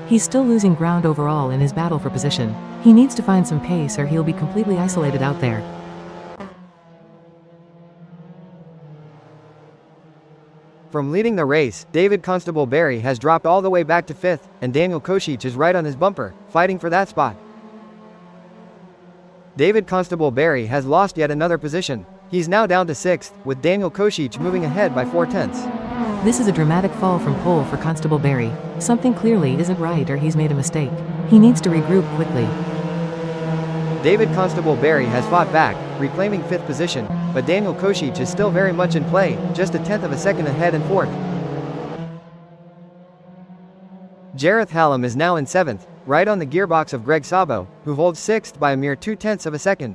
He's still losing ground overall in his battle for position. He needs to find some pace or he'll be completely isolated out there. From leading the race, David Constable Barry has dropped all the way back to 5th, and Daniel Kocic is right on his bumper, fighting for that spot. David Constable Barry has lost yet another position. He's now down to 6th, with Daniel Kocic moving ahead by 0.4. This is a dramatic fall from pole for Constable Barry. Something clearly isn't right or he's made a mistake. He needs to regroup quickly. David Constable Barry has fought back, reclaiming 5th position, but Daniel Kocic is still very much in play, just 0.1 of a second ahead in 4th. Gareth Hallam is now in 7th, right on the gearbox of Greg Sabo, who holds 6th by a mere 0.2 of a second.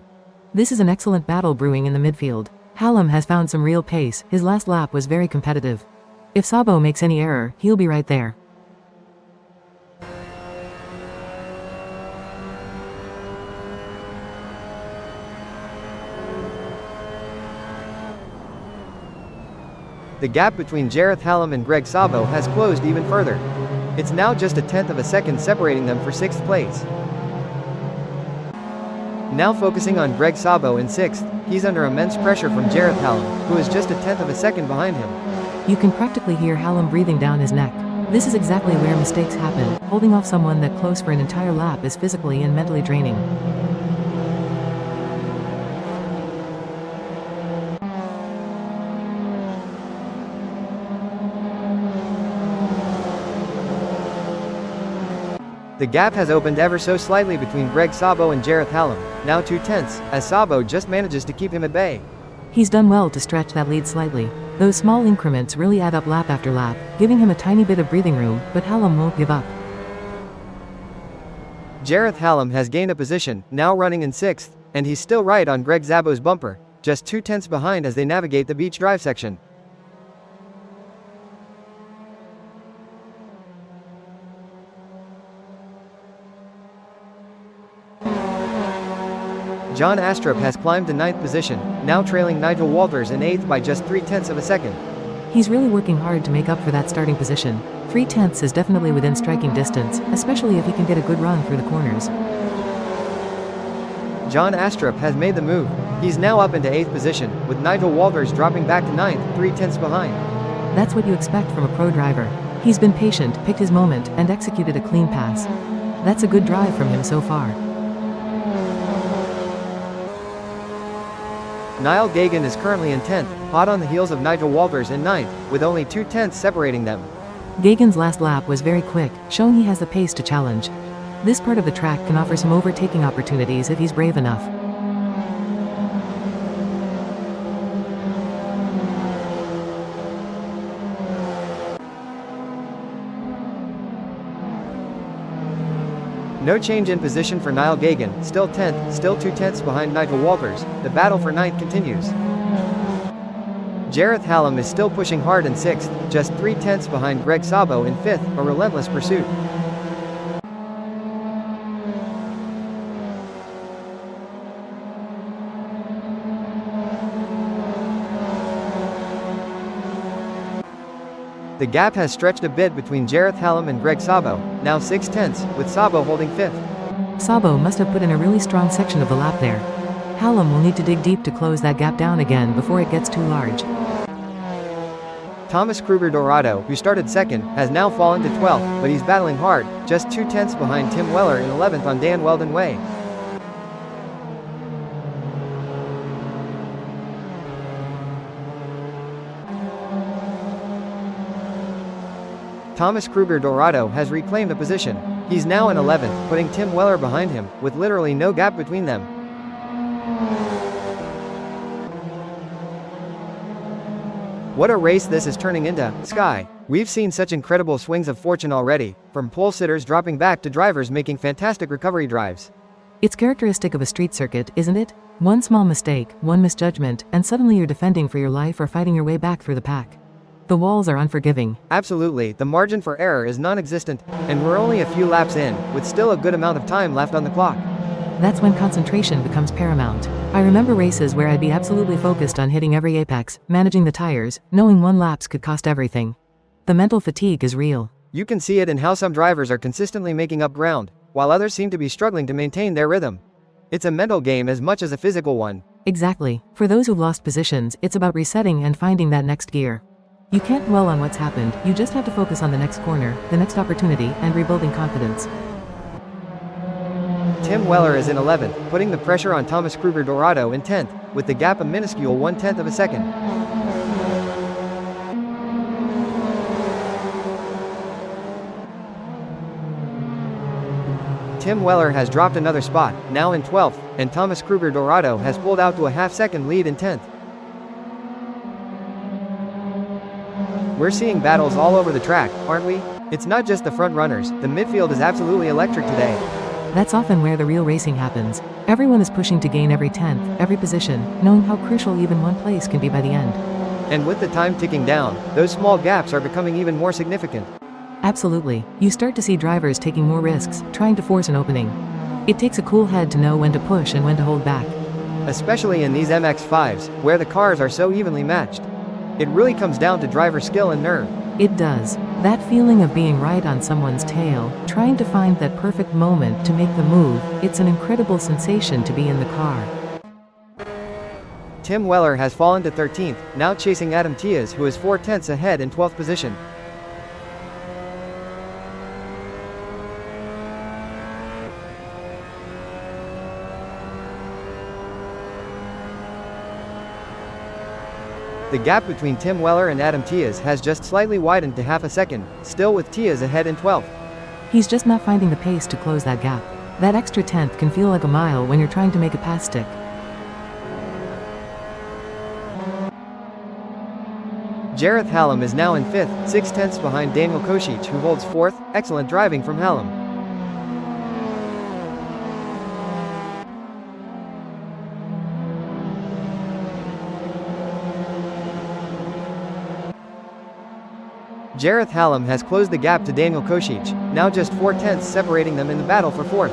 This is an excellent battle brewing in the midfield. Hallam has found some real pace, his last lap was very competitive. If Sabo makes any error, he'll be right there. The gap between Gareth Hallam and Greg Sabo has closed even further. It's now just 0.1 of a second separating them for 6th place. Now focusing on Greg Sabo in 6th, he's under immense pressure from Gareth Hallam, who is just 0.1 of a second behind him. You can practically hear Hallam breathing down his neck. This is exactly where mistakes happen. Holding off someone that close for an entire lap is physically and mentally draining. The gap has opened ever so slightly between Greg Sabo and Gareth Hallam, now 0.2, as Sabo just manages to keep him at bay. He's done well to stretch that lead slightly. Those small increments really add up lap after lap, giving him a tiny bit of breathing room, but Hallam won't give up. Gareth Hallam has gained a position, now running in 6th, and he's still right on Greg Sabo's bumper, just 0.2 behind as they navigate the beach drive section. John Astrup has climbed to 9th position, now trailing Nigel Walters in 8th by just 0.3 of a second. He's really working hard to make up for that starting position. 0.3 is definitely within striking distance, especially if he can get a good run through the corners. John Astrup has made the move. He's now up into 8th position, with Nigel Walters dropping back to 9th, 3/10 behind. That's what you expect from a pro driver. He's been patient, picked his moment, and executed a clean pass. That's a good drive from him so far. Niall Gagan is currently in 10th, hot on the heels of Nigel Walters in 9th, with only 2/10 separating them. Gagan's last lap was very quick, showing he has the pace to challenge. This part of the track can offer some overtaking opportunities if he's brave enough. No change in position for Niall Gagan, still 10th, still 2/10 behind Nigel Walters. The battle for 9th continues. Jareth Hallam is still pushing hard in 6th, just 3/10 behind Greg Sabo in 5th, a relentless pursuit. The gap has stretched a bit between Jareth Hallam and Greg Sabo, now 6/10, with Sabo holding 5th. Sabo must have put in a really strong section of the lap there. Hallam will need to dig deep to close that gap down again before it gets too large. Thomas Kruger Dorado, who started 2nd, has now fallen to 12th, but he's battling hard, just 2/10 behind Tim Weller in 11th on Dan Weldon Way. Thomas Kruger Dorado has reclaimed a position. He's now in 11th, putting Tim Weller behind him, with literally no gap between them. What a race this is turning into, Sky. We've seen such incredible swings of fortune already, from pole sitters dropping back to drivers making fantastic recovery drives. It's characteristic of a street circuit, isn't it? One small mistake, one misjudgment, and suddenly you're defending for your life or fighting your way back through the pack. The walls are unforgiving. Absolutely, the margin for error is non-existent, and we're only a few laps in, with still a good amount of time left on the clock. That's when concentration becomes paramount. I remember races where I'd be absolutely focused on hitting every apex, managing the tires, knowing one lapse could cost everything. The mental fatigue is real. You can see it in how some drivers are consistently making up ground, while others seem to be struggling to maintain their rhythm. It's a mental game as much as a physical one. Exactly. For those who've lost positions, it's about resetting and finding that next gear. You can't dwell on what's happened, you just have to focus on the next corner, the next opportunity, and rebuilding confidence. Tim Weller is in 11th, putting the pressure on Thomas Kruger Dorado in 10th, with the gap a minuscule 1/10 of a second. Tim Weller has dropped another spot, now in 12th, and Thomas Kruger Dorado has pulled out to a half-second lead in 10th. We're seeing battles all over the track, aren't we? It's not just the front runners, the midfield is absolutely electric today. That's often where the real racing happens. Everyone is pushing to gain every 10th, every position, knowing how crucial even one place can be by the end. And with the time ticking down, those small gaps are becoming even more significant. Absolutely. You start to see drivers taking more risks, trying to force an opening. It takes a cool head to know when to push and when to hold back. Especially in these MX5s, where the cars are so evenly matched. It really comes down to driver skill and nerve. It does. That feeling of being right on someone's tail, trying to find that perfect moment to make the move, it's an incredible sensation to be in the car. Tim Weller has fallen to 13th, now chasing Adam Tias, who is 4/10 ahead in 12th position. The gap between Tim Weller and Adam Tias has just slightly widened to half a second, still with Tias ahead in 12th. He's just not finding the pace to close that gap. That extra 10th can feel like a mile when you're trying to make a pass stick. Jareth Hallam is now in 5th, 6/10 behind Daniel Kosic, who holds 4th. Excellent driving from Hallam. Jareth Hallam has closed the gap to Daniel Kosic, now just 4/10 separating them in the battle for 4th.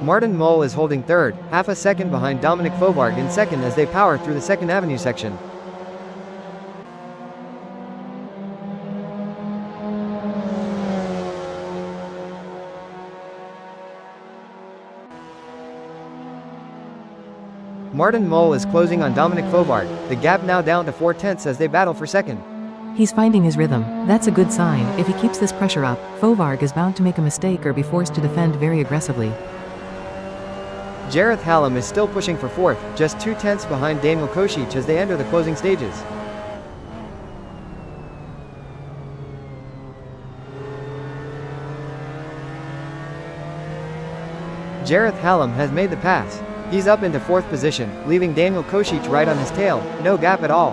Martin Mull is holding 3rd, half a second behind Dominic Faubourg in 2nd as they power through the 2nd Avenue section. Martin Mole is closing on Dominic Fovard, the gap now down to 4/10 as they battle for second. He's finding his rhythm. That's a good sign. If he keeps this pressure up, Fovard is bound to make a mistake or be forced to defend very aggressively. Jareth Hallam is still pushing for fourth, just 2/10 behind Daniel Kosic as they enter the closing stages. Jareth Hallam has made the pass. He's up into fourth position, leaving Daniel Kosic right on his tail, no gap at all.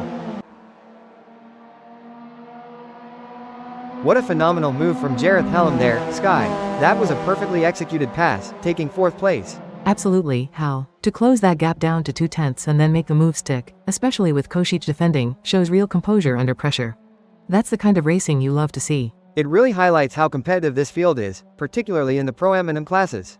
What a phenomenal move from Jareth Hallam there, Sky. That was a perfectly executed pass, taking fourth place. Absolutely, Hal. To close that gap down to 2/10 and then make the move stick, especially with Kosic defending, shows real composure under pressure. That's the kind of racing you love to see. It really highlights how competitive this field is, particularly in the Pro-Am and M classes.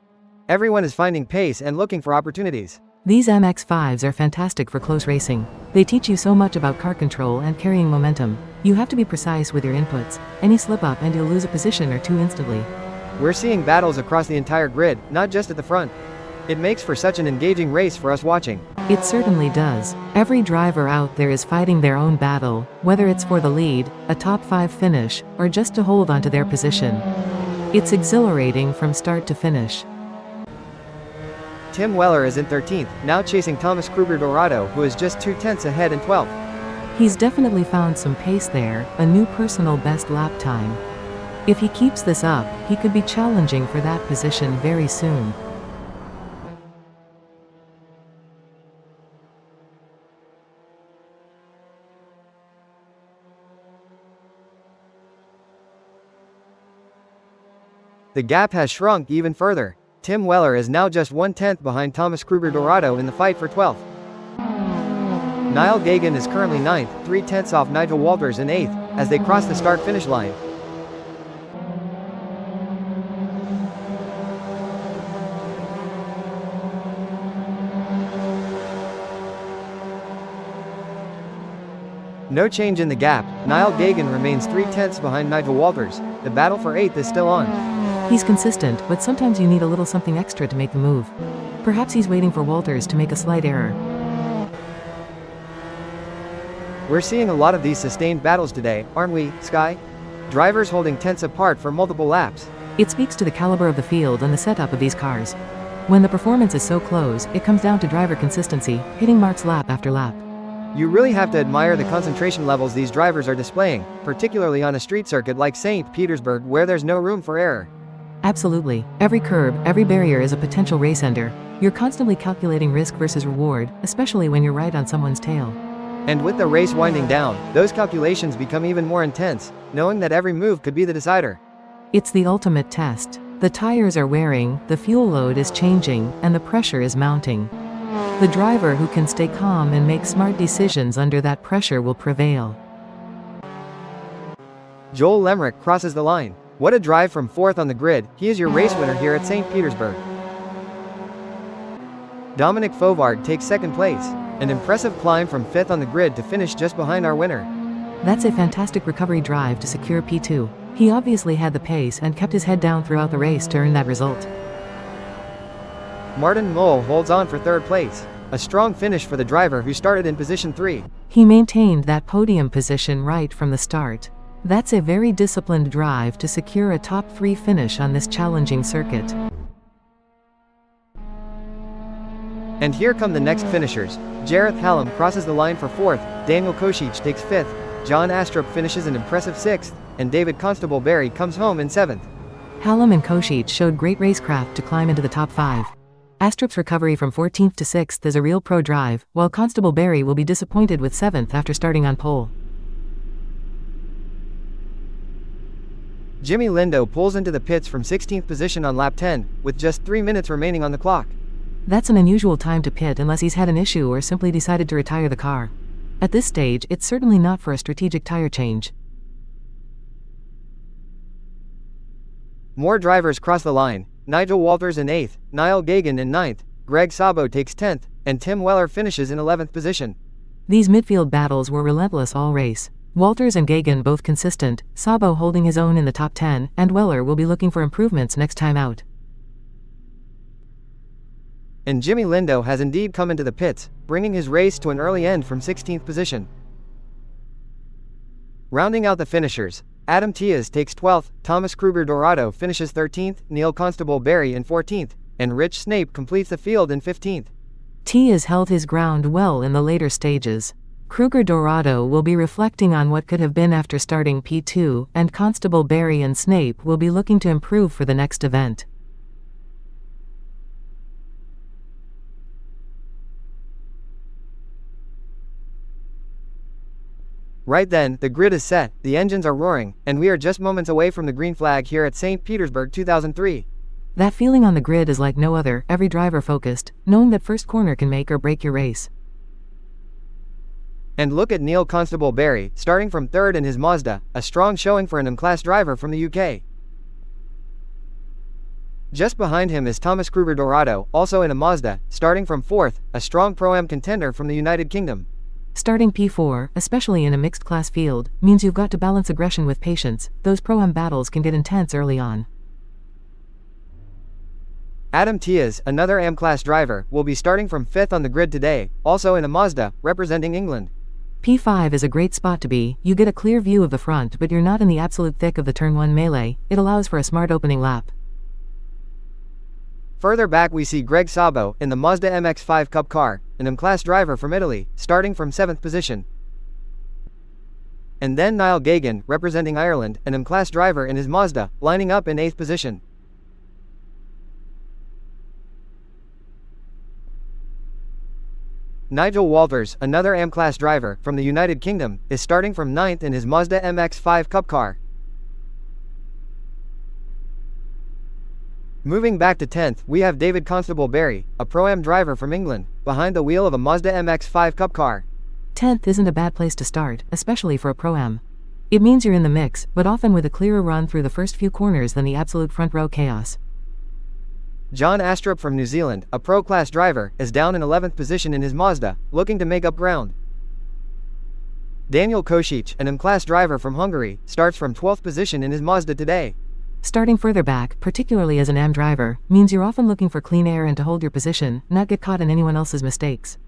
Everyone is finding pace and looking for opportunities. These MX5s are fantastic for close racing. They teach you so much about car control and carrying momentum. You have to be precise with your inputs. Any slip up and you'll lose a position or two instantly. We're seeing battles across the entire grid, not just at the front. It makes for such an engaging race for us watching. It certainly does. Every driver out there is fighting their own battle, whether it's for the lead, a top 5 finish, or just to hold onto their position. It's exhilarating from start to finish. Tim Weller is in 13th, now chasing Thomas Kruger Dorado, who is just 2/10 ahead in 12th. He's definitely found some pace there, a new personal best lap time. If he keeps this up, he could be challenging for that position very soon. The gap has shrunk even further. Tim Weller is now just 1/10 behind Thomas Kruger Dorado in the fight for 12th. Niall Gagan is currently 9th, 3/10 off Nigel Walters in 8th, as they cross the start-finish line. No change in the gap, Niall Gagan remains 3/10 behind Nigel Walters. The battle for 8th is still on. He's consistent, but sometimes you need a little something extra to make the move. Perhaps he's waiting for Walters to make a slight error. We're seeing a lot of these sustained battles today, aren't we, Sky? Drivers holding tenths apart for multiple laps. It speaks to the caliber of the field and the setup of these cars. When the performance is so close, it comes down to driver consistency, hitting marks lap after lap. You really have to admire the concentration levels these drivers are displaying, particularly on a street circuit like St. Petersburg where there's no room for error. Absolutely. Every curb, every barrier is a potential race ender. You're constantly calculating risk versus reward, especially when you're right on someone's tail. And with the race winding down, those calculations become even more intense, knowing that every move could be the decider. It's the ultimate test. The tires are wearing, the fuel load is changing, and the pressure is mounting. The driver who can stay calm and make smart decisions under that pressure will prevail. Joel Lemrick crosses the line. What a drive from 4th on the grid. He is your race winner here at St. Petersburg. Dominic Fovard takes 2nd place. An impressive climb from 5th on the grid to finish just behind our winner. That's a fantastic recovery drive to secure P2. He obviously had the pace and kept his head down throughout the race to earn that result. Martin Mole holds on for 3rd place. A strong finish for the driver who started in position 3. He maintained that podium position right from the start. That's a very disciplined drive to secure a top 3 finish on this challenging circuit. And here come the next finishers. Jareth Hallam crosses the line for 4th, Daniel Kosic takes 5th, John Astrup finishes an impressive 6th, and David Constable Barry comes home in 7th. Hallam and Kosic showed great racecraft to climb into the top 5. Astrup's recovery from 14th to 6th is a real pro drive, while Constable Barry will be disappointed with 7th after starting on pole. Jimmy Lindo pulls into the pits from 16th position on lap 10, with just 3 minutes remaining on the clock. That's an unusual time to pit unless he's had an issue or simply decided to retire the car. At this stage, it's certainly not for a strategic tire change. More drivers cross the line. Nigel Walters in 8th, Niall Gagan in 9th, Greg Sabo takes 10th, and Tim Weller finishes in 11th position. These midfield battles were relentless all race. Walters and Gagan both consistent, Sabo holding his own in the top 10, and Weller will be looking for improvements next time out. And Jimmy Lindo has indeed come into the pits, bringing his race to an early end from 16th position. Rounding out the finishers, Adam Tias takes 12th, Thomas Kruger Dorado finishes 13th, Neil Constable Barry in 14th, and Rich Snape completes the field in 15th. Tias held his ground well in the later stages. Kruger Dorado will be reflecting on what could have been after starting P2, and Constable Barry and Snape will be looking to improve for the next event. Right then, the grid is set, the engines are roaring, and we are just moments away from the green flag here at St. Petersburg 2003. That feeling on the grid is like no other, every driver focused, knowing that first corner can make or break your race. And look at Neil Constable Barry, starting from third in his Mazda, a strong showing for an M-Class driver from the UK. Just behind him is Thomas Kruger Dorado, also in a Mazda, starting from fourth, a strong Pro-Am contender from the United Kingdom. Starting P4, especially in a mixed-class field, means you've got to balance aggression with patience. Those Pro-Am battles can get intense early on. Adam Tias, another M-Class driver, will be starting from 5th on the grid today, also in a Mazda, representing England. P5 is a great spot to be. You get a clear view of the front, but you're not in the absolute thick of the turn 1 melee. It allows for a smart opening lap. Further back we see Greg Sabo, in the Mazda MX5 Cup car, an M-Class driver from Italy, starting from 7th position. And then Niall Gagan, representing Ireland, an M-Class driver in his Mazda, lining up in 8th position. Nigel Walters, another M-Class driver, from the United Kingdom, is starting from 9th in his Mazda MX5 Cup car. Moving back to 10th, we have David Constable Barry, a Pro-Am driver from England, behind the wheel of a Mazda MX5 Cup car. 10th isn't a bad place to start, especially for a Pro-Am. It means you're in the mix, but often with a clearer run through the first few corners than the absolute front row chaos. John Astrup from New Zealand, a Pro-Class driver, is down in 11th position in his Mazda, looking to make up ground. Daniel Kosic, an M-Class driver from Hungary, starts from 12th position in his Mazda today. Starting further back, particularly as an AM driver, means you're often looking for clean air and to hold your position, not get caught in anyone else's mistakes.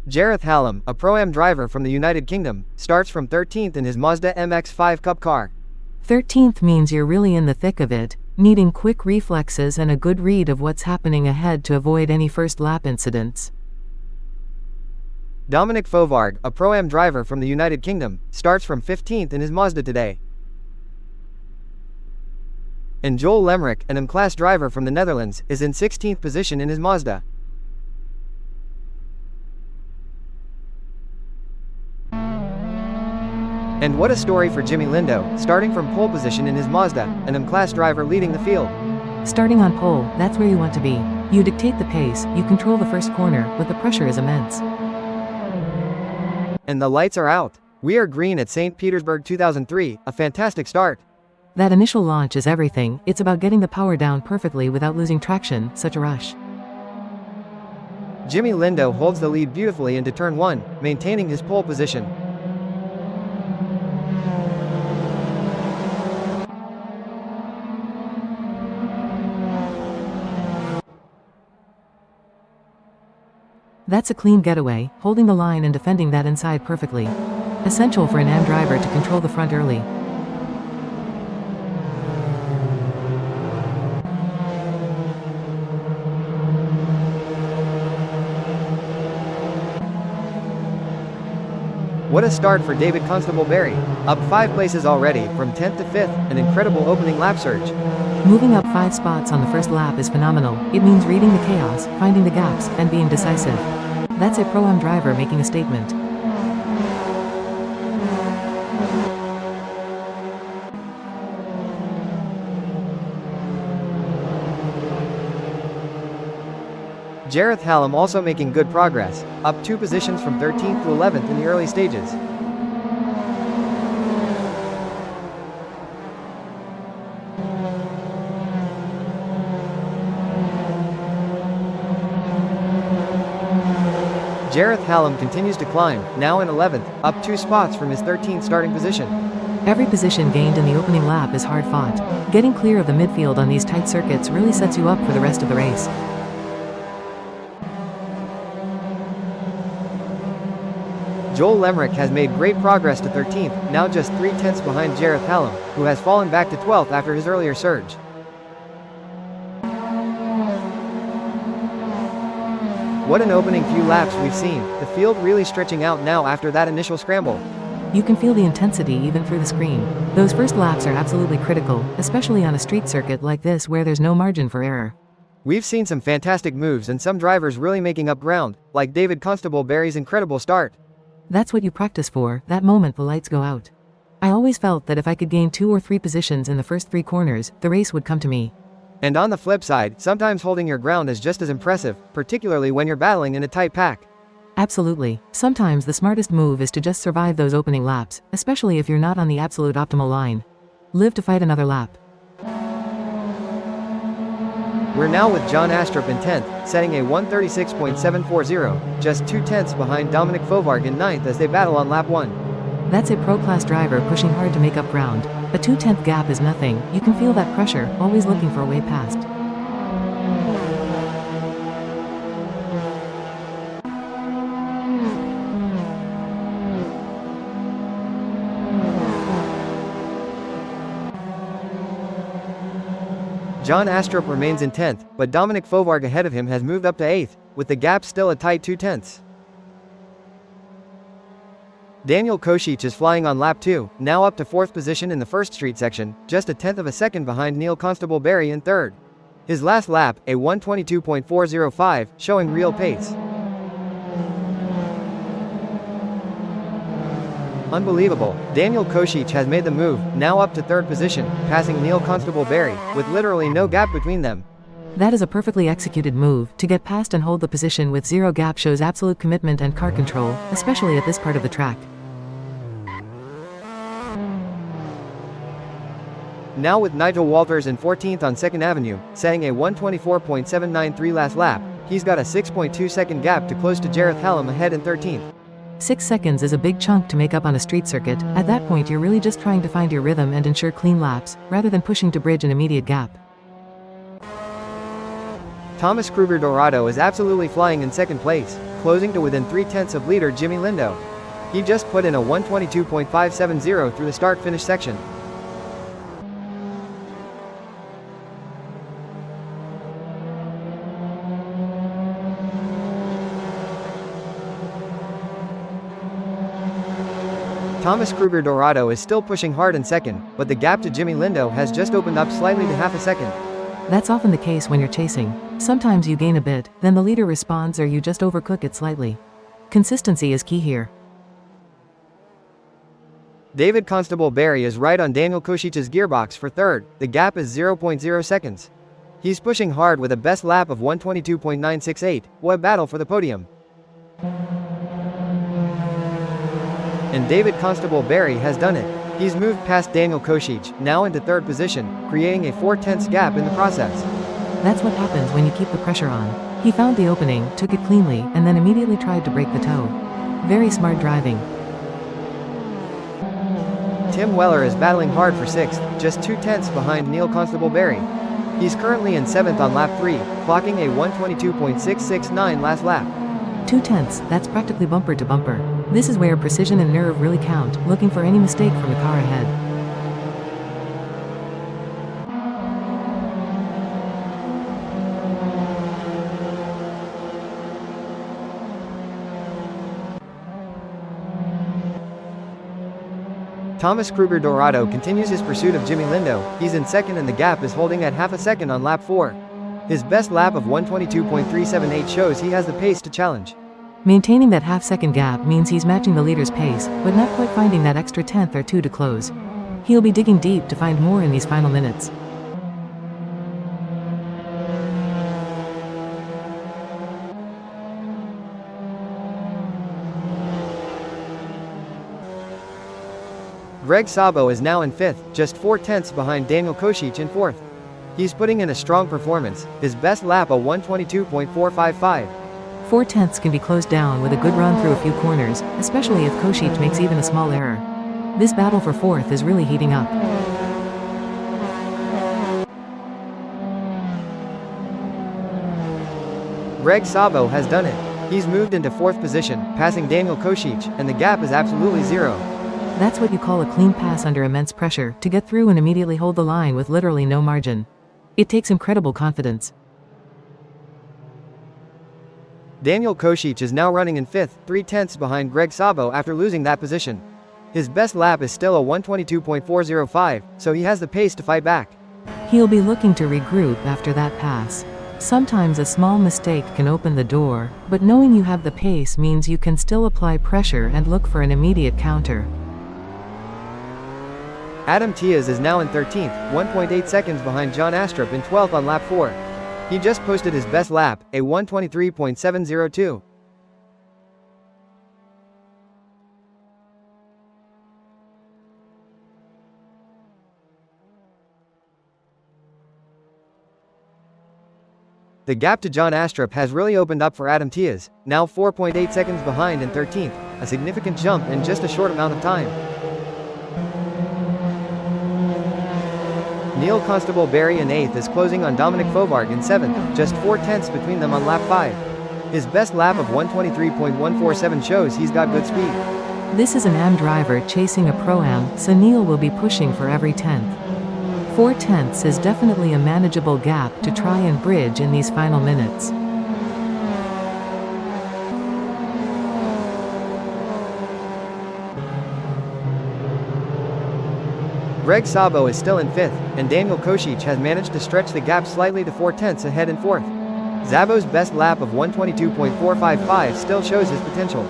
Jareth Hallam, a Pro-Am driver from the United Kingdom, starts from 13th in his Mazda MX5 Cup car. 13th means you're really in the thick of it, needing quick reflexes and a good read of what's happening ahead to avoid any first lap incidents. Dominic Fovarg, a Pro-Am driver from the United Kingdom, starts from 15th in his Mazda today. And Joel Lemerick, an M-Class driver from the Netherlands, is in 16th position in his Mazda. And what a story for Jimmy Lindo, starting from pole position in his Mazda, an M-Class driver leading the field. Starting on pole, that's where you want to be. You dictate the pace, you control the first corner, but the pressure is immense. And the lights are out. We are green at St. Petersburg 2003, a fantastic start. That initial launch is everything. It's about getting the power down perfectly without losing traction, such a rush. Jimmy Lindo holds the lead beautifully into turn 1, maintaining his pole position. That's a clean getaway, holding the line and defending that inside perfectly. Essential for an AM driver to control the front early. What a start for David Constable Barry, up 5 places already, from 10th to 5th, an incredible opening lap surge. Moving up 5 spots on the first lap is phenomenal. It means reading the chaos, finding the gaps, and being decisive. That's a Pro-Am driver making a statement. Jareth Hallam also making good progress, up 2 positions from 13th to 11th in the early stages. Jareth Hallam continues to climb, now in 11th, up 2 spots from his 13th starting position. Every position gained in the opening lap is hard fought. Getting clear of the midfield on these tight circuits really sets you up for the rest of the race. Joel Lemerick has made great progress to 13th, now just 3/10 behind Jareth Hallam, who has fallen back to 12th after his earlier surge. What an opening few laps we've seen, the field really stretching out now after that initial scramble. You can feel the intensity even through the screen. Those first laps are absolutely critical, especially on a street circuit like this where there's no margin for error. We've seen some fantastic moves and some drivers really making up ground, like David Constable Barry's incredible start. That's what you practice for, that moment the lights go out. I always felt that if I could gain 2 or 3 positions in the first 3 corners, the race would come to me. And on the flip side, sometimes holding your ground is just as impressive, particularly when you're battling in a tight pack. Absolutely. Sometimes the smartest move is to just survive those opening laps, especially if you're not on the absolute optimal line. Live to fight another lap. We're now with John Astrup in 10th, setting a 1:36.740, just 2/10 behind Dominic Fovarg in 9th as they battle on lap 1. That's a pro-class driver pushing hard to make up ground. A 2/10 gap is nothing, you can feel that pressure, always looking for a way past. John Astrup remains in 10th, but Dominic Fovarg ahead of him has moved up to 8th, with the gap still a tight 2/10. Daniel Kosich is flying on lap 2, now up to 4th position in the first street section, just a 1/10 of a second behind Neil Constable Barry in 3rd. His last lap, a 1:22.405, showing real pace. Unbelievable, Daniel Kosich has made the move, now up to 3rd position, passing Neil Constable Barry, with literally no gap between them. That is a perfectly executed move. To get past and hold the position with 0 gap shows absolute commitment and car control, especially at this part of the track. Now with Nigel Walters in 14th on 2nd Avenue, setting a 1:24.793 last lap, he's got a 6.2 second gap to close to Jareth Hallam ahead in 13th. 6 seconds is a big chunk to make up on a street circuit. At that point you're really just trying to find your rhythm and ensure clean laps, rather than pushing to bridge an immediate gap. Thomas Kruger Dorado is absolutely flying in 2nd place, closing to within 3/10 of leader Jimmy Lindo. He just put in a 1:22.570 through the start-finish section. Thomas Kruger Dorado is still pushing hard in 2nd, but the gap to Jimmy Lindo has just opened up slightly to half a second. That's often the case when you're chasing. Sometimes you gain a bit, then the leader responds or you just overcook it slightly. Consistency is key here. David Constable Barry is right on Daniel Kosich's gearbox for 3rd, the gap is 0.0 seconds. He's pushing hard with a best lap of 1:22.968, what a battle for the podium. And David Constable Barry has done it. He's moved past Daniel Kosich, now into 3rd position, creating a 4/10 gap in the process. That's what happens when you keep the pressure on. He found the opening, took it cleanly, and then immediately tried to break the toe. Very smart driving. Tim Weller is battling hard for 6th, just 2/10 behind Neil Constable Barry. He's currently in 7th on lap 3, clocking a 1:22.669 last lap. 2/10, that's practically bumper to bumper. This is where precision and nerve really count, looking for any mistake from the car ahead. Thomas Kruger Dorado continues his pursuit of Jimmy Lindo. He's in 2nd and the gap is holding at half a second on lap 4. His best lap of 1:22.378 shows he has the pace to challenge. Maintaining that half-second gap means he's matching the leader's pace, but not quite finding that extra 1/10 or 2 to close. He'll be digging deep to find more in these final minutes. Greg Sabo is now in 5th, just 4/10 behind Daniel Kosich in 4th. He's putting in a strong performance, his best lap a 1:22.455. 4/10 can be closed down with a good run through a few corners, especially if Kosich makes even a small error. This battle for 4th is really heating up. Greg Sabo has done it. He's moved into 4th position, passing Daniel Kosic, and the gap is absolutely zero. That's what you call a clean pass under immense pressure, to get through and immediately hold the line with literally no margin. It takes incredible confidence. Daniel Kosic is now running in 5th, 3/10 behind Greg Sabo after losing that position. His best lap is still a 1:22.405, so he has the pace to fight back. He'll be looking to regroup after that pass. Sometimes a small mistake can open the door, but knowing you have the pace means you can still apply pressure and look for an immediate counter. Adam Tiaz is now in 13th, 1.8 seconds behind John Astrup in 12th on lap 4. He just posted his best lap, a 1:23.702. The gap to John Astrup has really opened up for Adam Tiaz, now 4.8 seconds behind in 13th, a significant jump in just a short amount of time. Neil Constable Barry in 8th is closing on Dominic Fovarg in 7th, just 4/10 between them on lap 5. His best lap of 1:23.147 shows he's got good speed. This is an AM driver chasing a Pro-Am, so Neil will be pushing for every 10th. 4/10 is definitely a manageable gap to try and bridge in these final minutes. Greg Sabo is still in 5th, and Daniel Kosic has managed to stretch the gap slightly to 4/10 ahead in 4th. Szabo's best lap of 1:22.455 still shows his potential.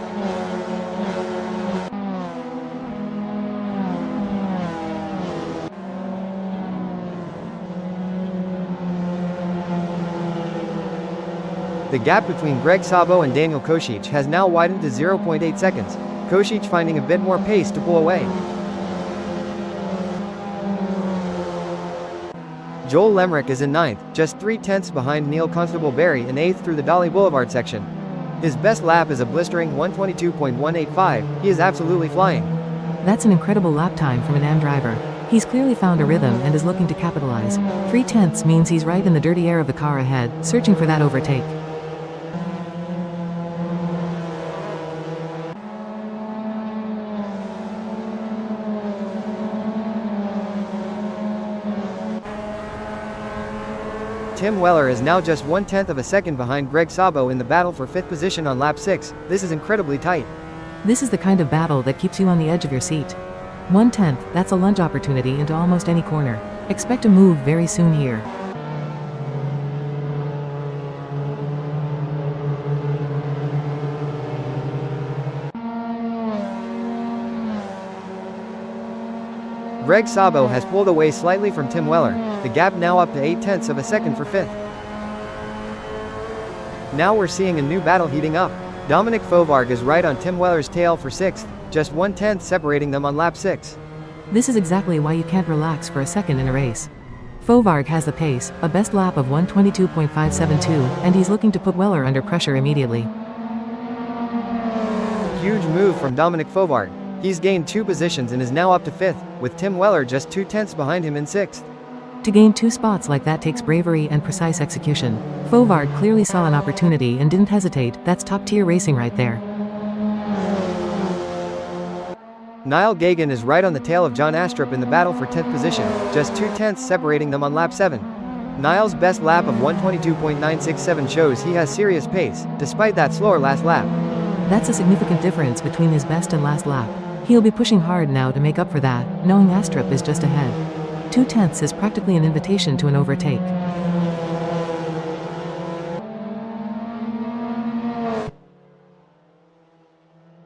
The gap between Greg Sabo and Daniel Kosic has now widened to 0.8 seconds, Kosic finding a bit more pace to pull away. Joel Lemrick is in 9th, just 3/10 behind Neil Constable Barry in 8th through the Dolly Boulevard section. His best lap is a blistering 1:22.185, he is absolutely flying. That's an incredible lap time from an AM driver. He's clearly found a rhythm and is looking to capitalize. 3/10 means he's right in the dirty air of the car ahead, searching for that overtake. Tim Weller is now just 1/10 of a second behind Greg Sabo in the battle for 5th position on lap 6. This is incredibly tight. This is the kind of battle that keeps you on the edge of your seat. 1/10, that's a lunge opportunity into almost any corner. Expect a move very soon here. Greg Sabo has pulled away slightly from Tim Weller, the gap now up to 0.8 of a second for 5th. Now we're seeing a new battle heating up. Dominic Fovarg is right on Tim Weller's tail for 6th, just 1/10 separating them on lap 6. This is exactly why you can't relax for a second in a race. Fovarg has the pace, a best lap of 1:22.572, and he's looking to put Weller under pressure immediately. Huge move from Dominic Fovarg. He's gained 2 positions and is now up to 5th, with Tim Weller just 2/10 behind him in 6th. To gain 2 spots like that takes bravery and precise execution. Fovarg clearly saw an opportunity and didn't hesitate. That's top-tier racing right there. Niall Gagan is right on the tail of John Astrup in the battle for 10th position, just 2/10 separating them on lap 7. Niall's best lap of 1:22.967 shows he has serious pace, despite that slower last lap. That's a significant difference between his best and last lap. He'll be pushing hard now to make up for that, knowing Astrup is just ahead. 2/10 is practically an invitation to an overtake.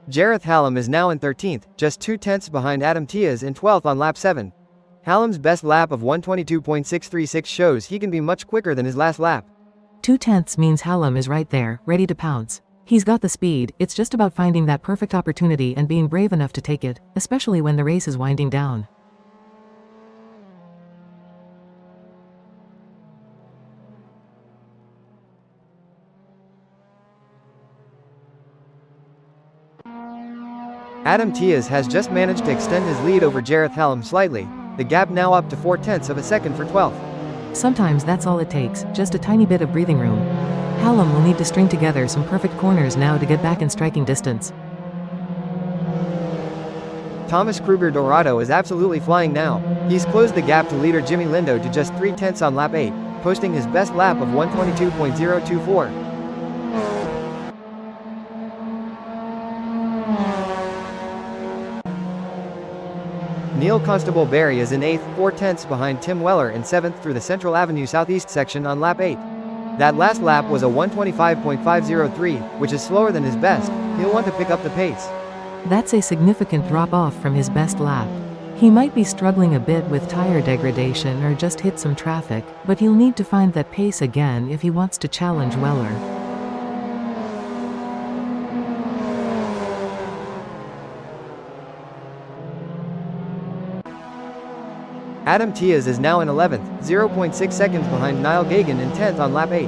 Jareth Hallam is now in 13th, just 2/10 behind Adam Tiaz in 12th on lap 7. Hallam's best lap of 1:22.636 shows he can be much quicker than his last lap. 2/10 means Hallam is right there, ready to pounce. He's got the speed, it's just about finding that perfect opportunity and being brave enough to take it, especially when the race is winding down. Adam Tiaz has just managed to extend his lead over Jareth Hallam slightly, the gap now up to 0.4 of a second for 12th. Sometimes that's all it takes, just a tiny bit of breathing room. Hallam will need to string together some perfect corners now to get back in striking distance. Thomas Kruger Dorado is absolutely flying now. He's closed the gap to leader Jimmy Lindo to just 3/10 on lap 8, posting his best lap of 1:22.024. Neil Constable Barry is in 8th, 4/10 behind Tim Weller in 7th through the Central Avenue Southeast section on lap 8. That last lap was a 1:25.503, which is slower than his best. He'll want to pick up the pace. That's a significant drop-off from his best lap. He might be struggling a bit with tire degradation or just hit some traffic, but he'll need to find that pace again if he wants to challenge Weller. Adam Tiaz is now in 11th, 0.6 seconds behind Niall Gagan in 10th on lap 8.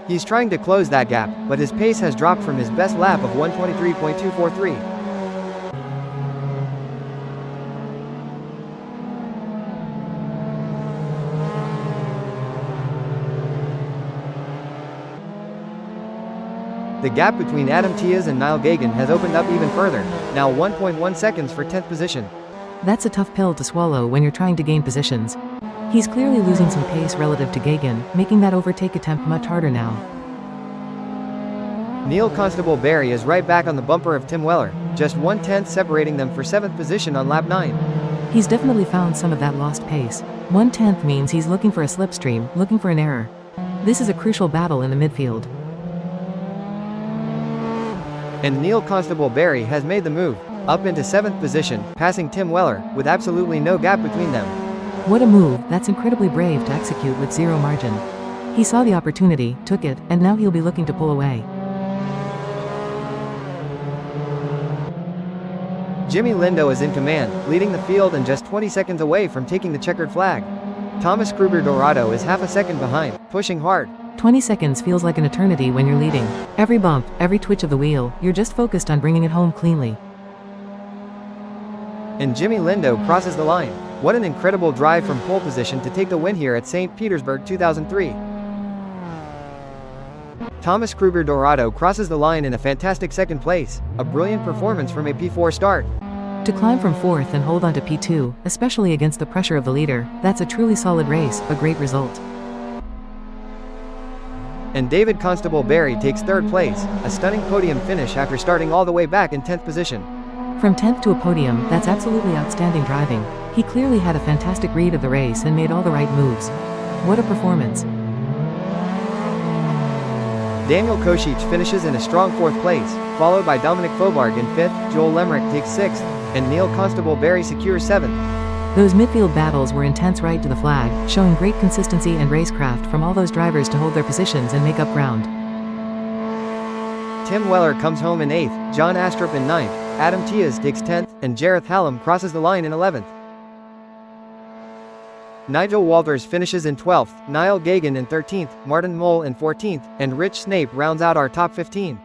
He's trying to close that gap, but his pace has dropped from his best lap of 1:23.243. The gap between Adam Tiaz and Niall Gagan has opened up even further, now 1.1 seconds for 10th position. That's a tough pill to swallow when you're trying to gain positions. He's clearly losing some pace relative to Gagan, making that overtake attempt much harder now. Neil Constable Barry is right back on the bumper of Tim Weller, just 1/10 separating them for 7th position on lap 9. He's definitely found some of that lost pace. 1/10 means he's looking for a slipstream, looking for an error. This is a crucial battle in the midfield. And Neil Constable Barry has made the move, up into 7th position, passing Tim Weller, with absolutely no gap between them. What a move, that's incredibly brave to execute with zero margin. He saw the opportunity, took it, and now he'll be looking to pull away. Jimmy Lindo is in command, leading the field and just 20 seconds away from taking the checkered flag. Thomas Kruger Dorado is half a second behind, pushing hard. 20 seconds feels like an eternity when you're leading. Every bump, every twitch of the wheel, you're just focused on bringing it home cleanly. And Jimmy Lindo crosses the line. What an incredible drive from pole position to take the win here at St. Petersburg 2003. Thomas Kruger Dorado crosses the line in a fantastic second place, a brilliant performance from a P4 start. To climb from 4th and hold on to P2, especially against the pressure of the leader, that's a truly solid race, a great result. And David Constable Barry takes 3rd place, a stunning podium finish after starting all the way back in 10th position. From 10th to a podium, that's absolutely outstanding driving. He clearly had a fantastic read of the race and made all the right moves. What a performance. Daniel Kocic finishes in a strong 4th place, followed by Dominic Fobarg in 5th, Joel Lemerick takes 6th, and Neil Constable Barry secures 7th. Those midfield battles were intense right to the flag, showing great consistency and racecraft from all those drivers to hold their positions and make up ground. Tim Weller comes home in 8th, John Astrup in 9th, Adam Tiaz takes 10th, and Jareth Hallam crosses the line in 11th. Nigel Walters finishes in 12th, Niall Gagan in 13th, Martin Mole in 14th, and Rich Snape rounds out our top 15.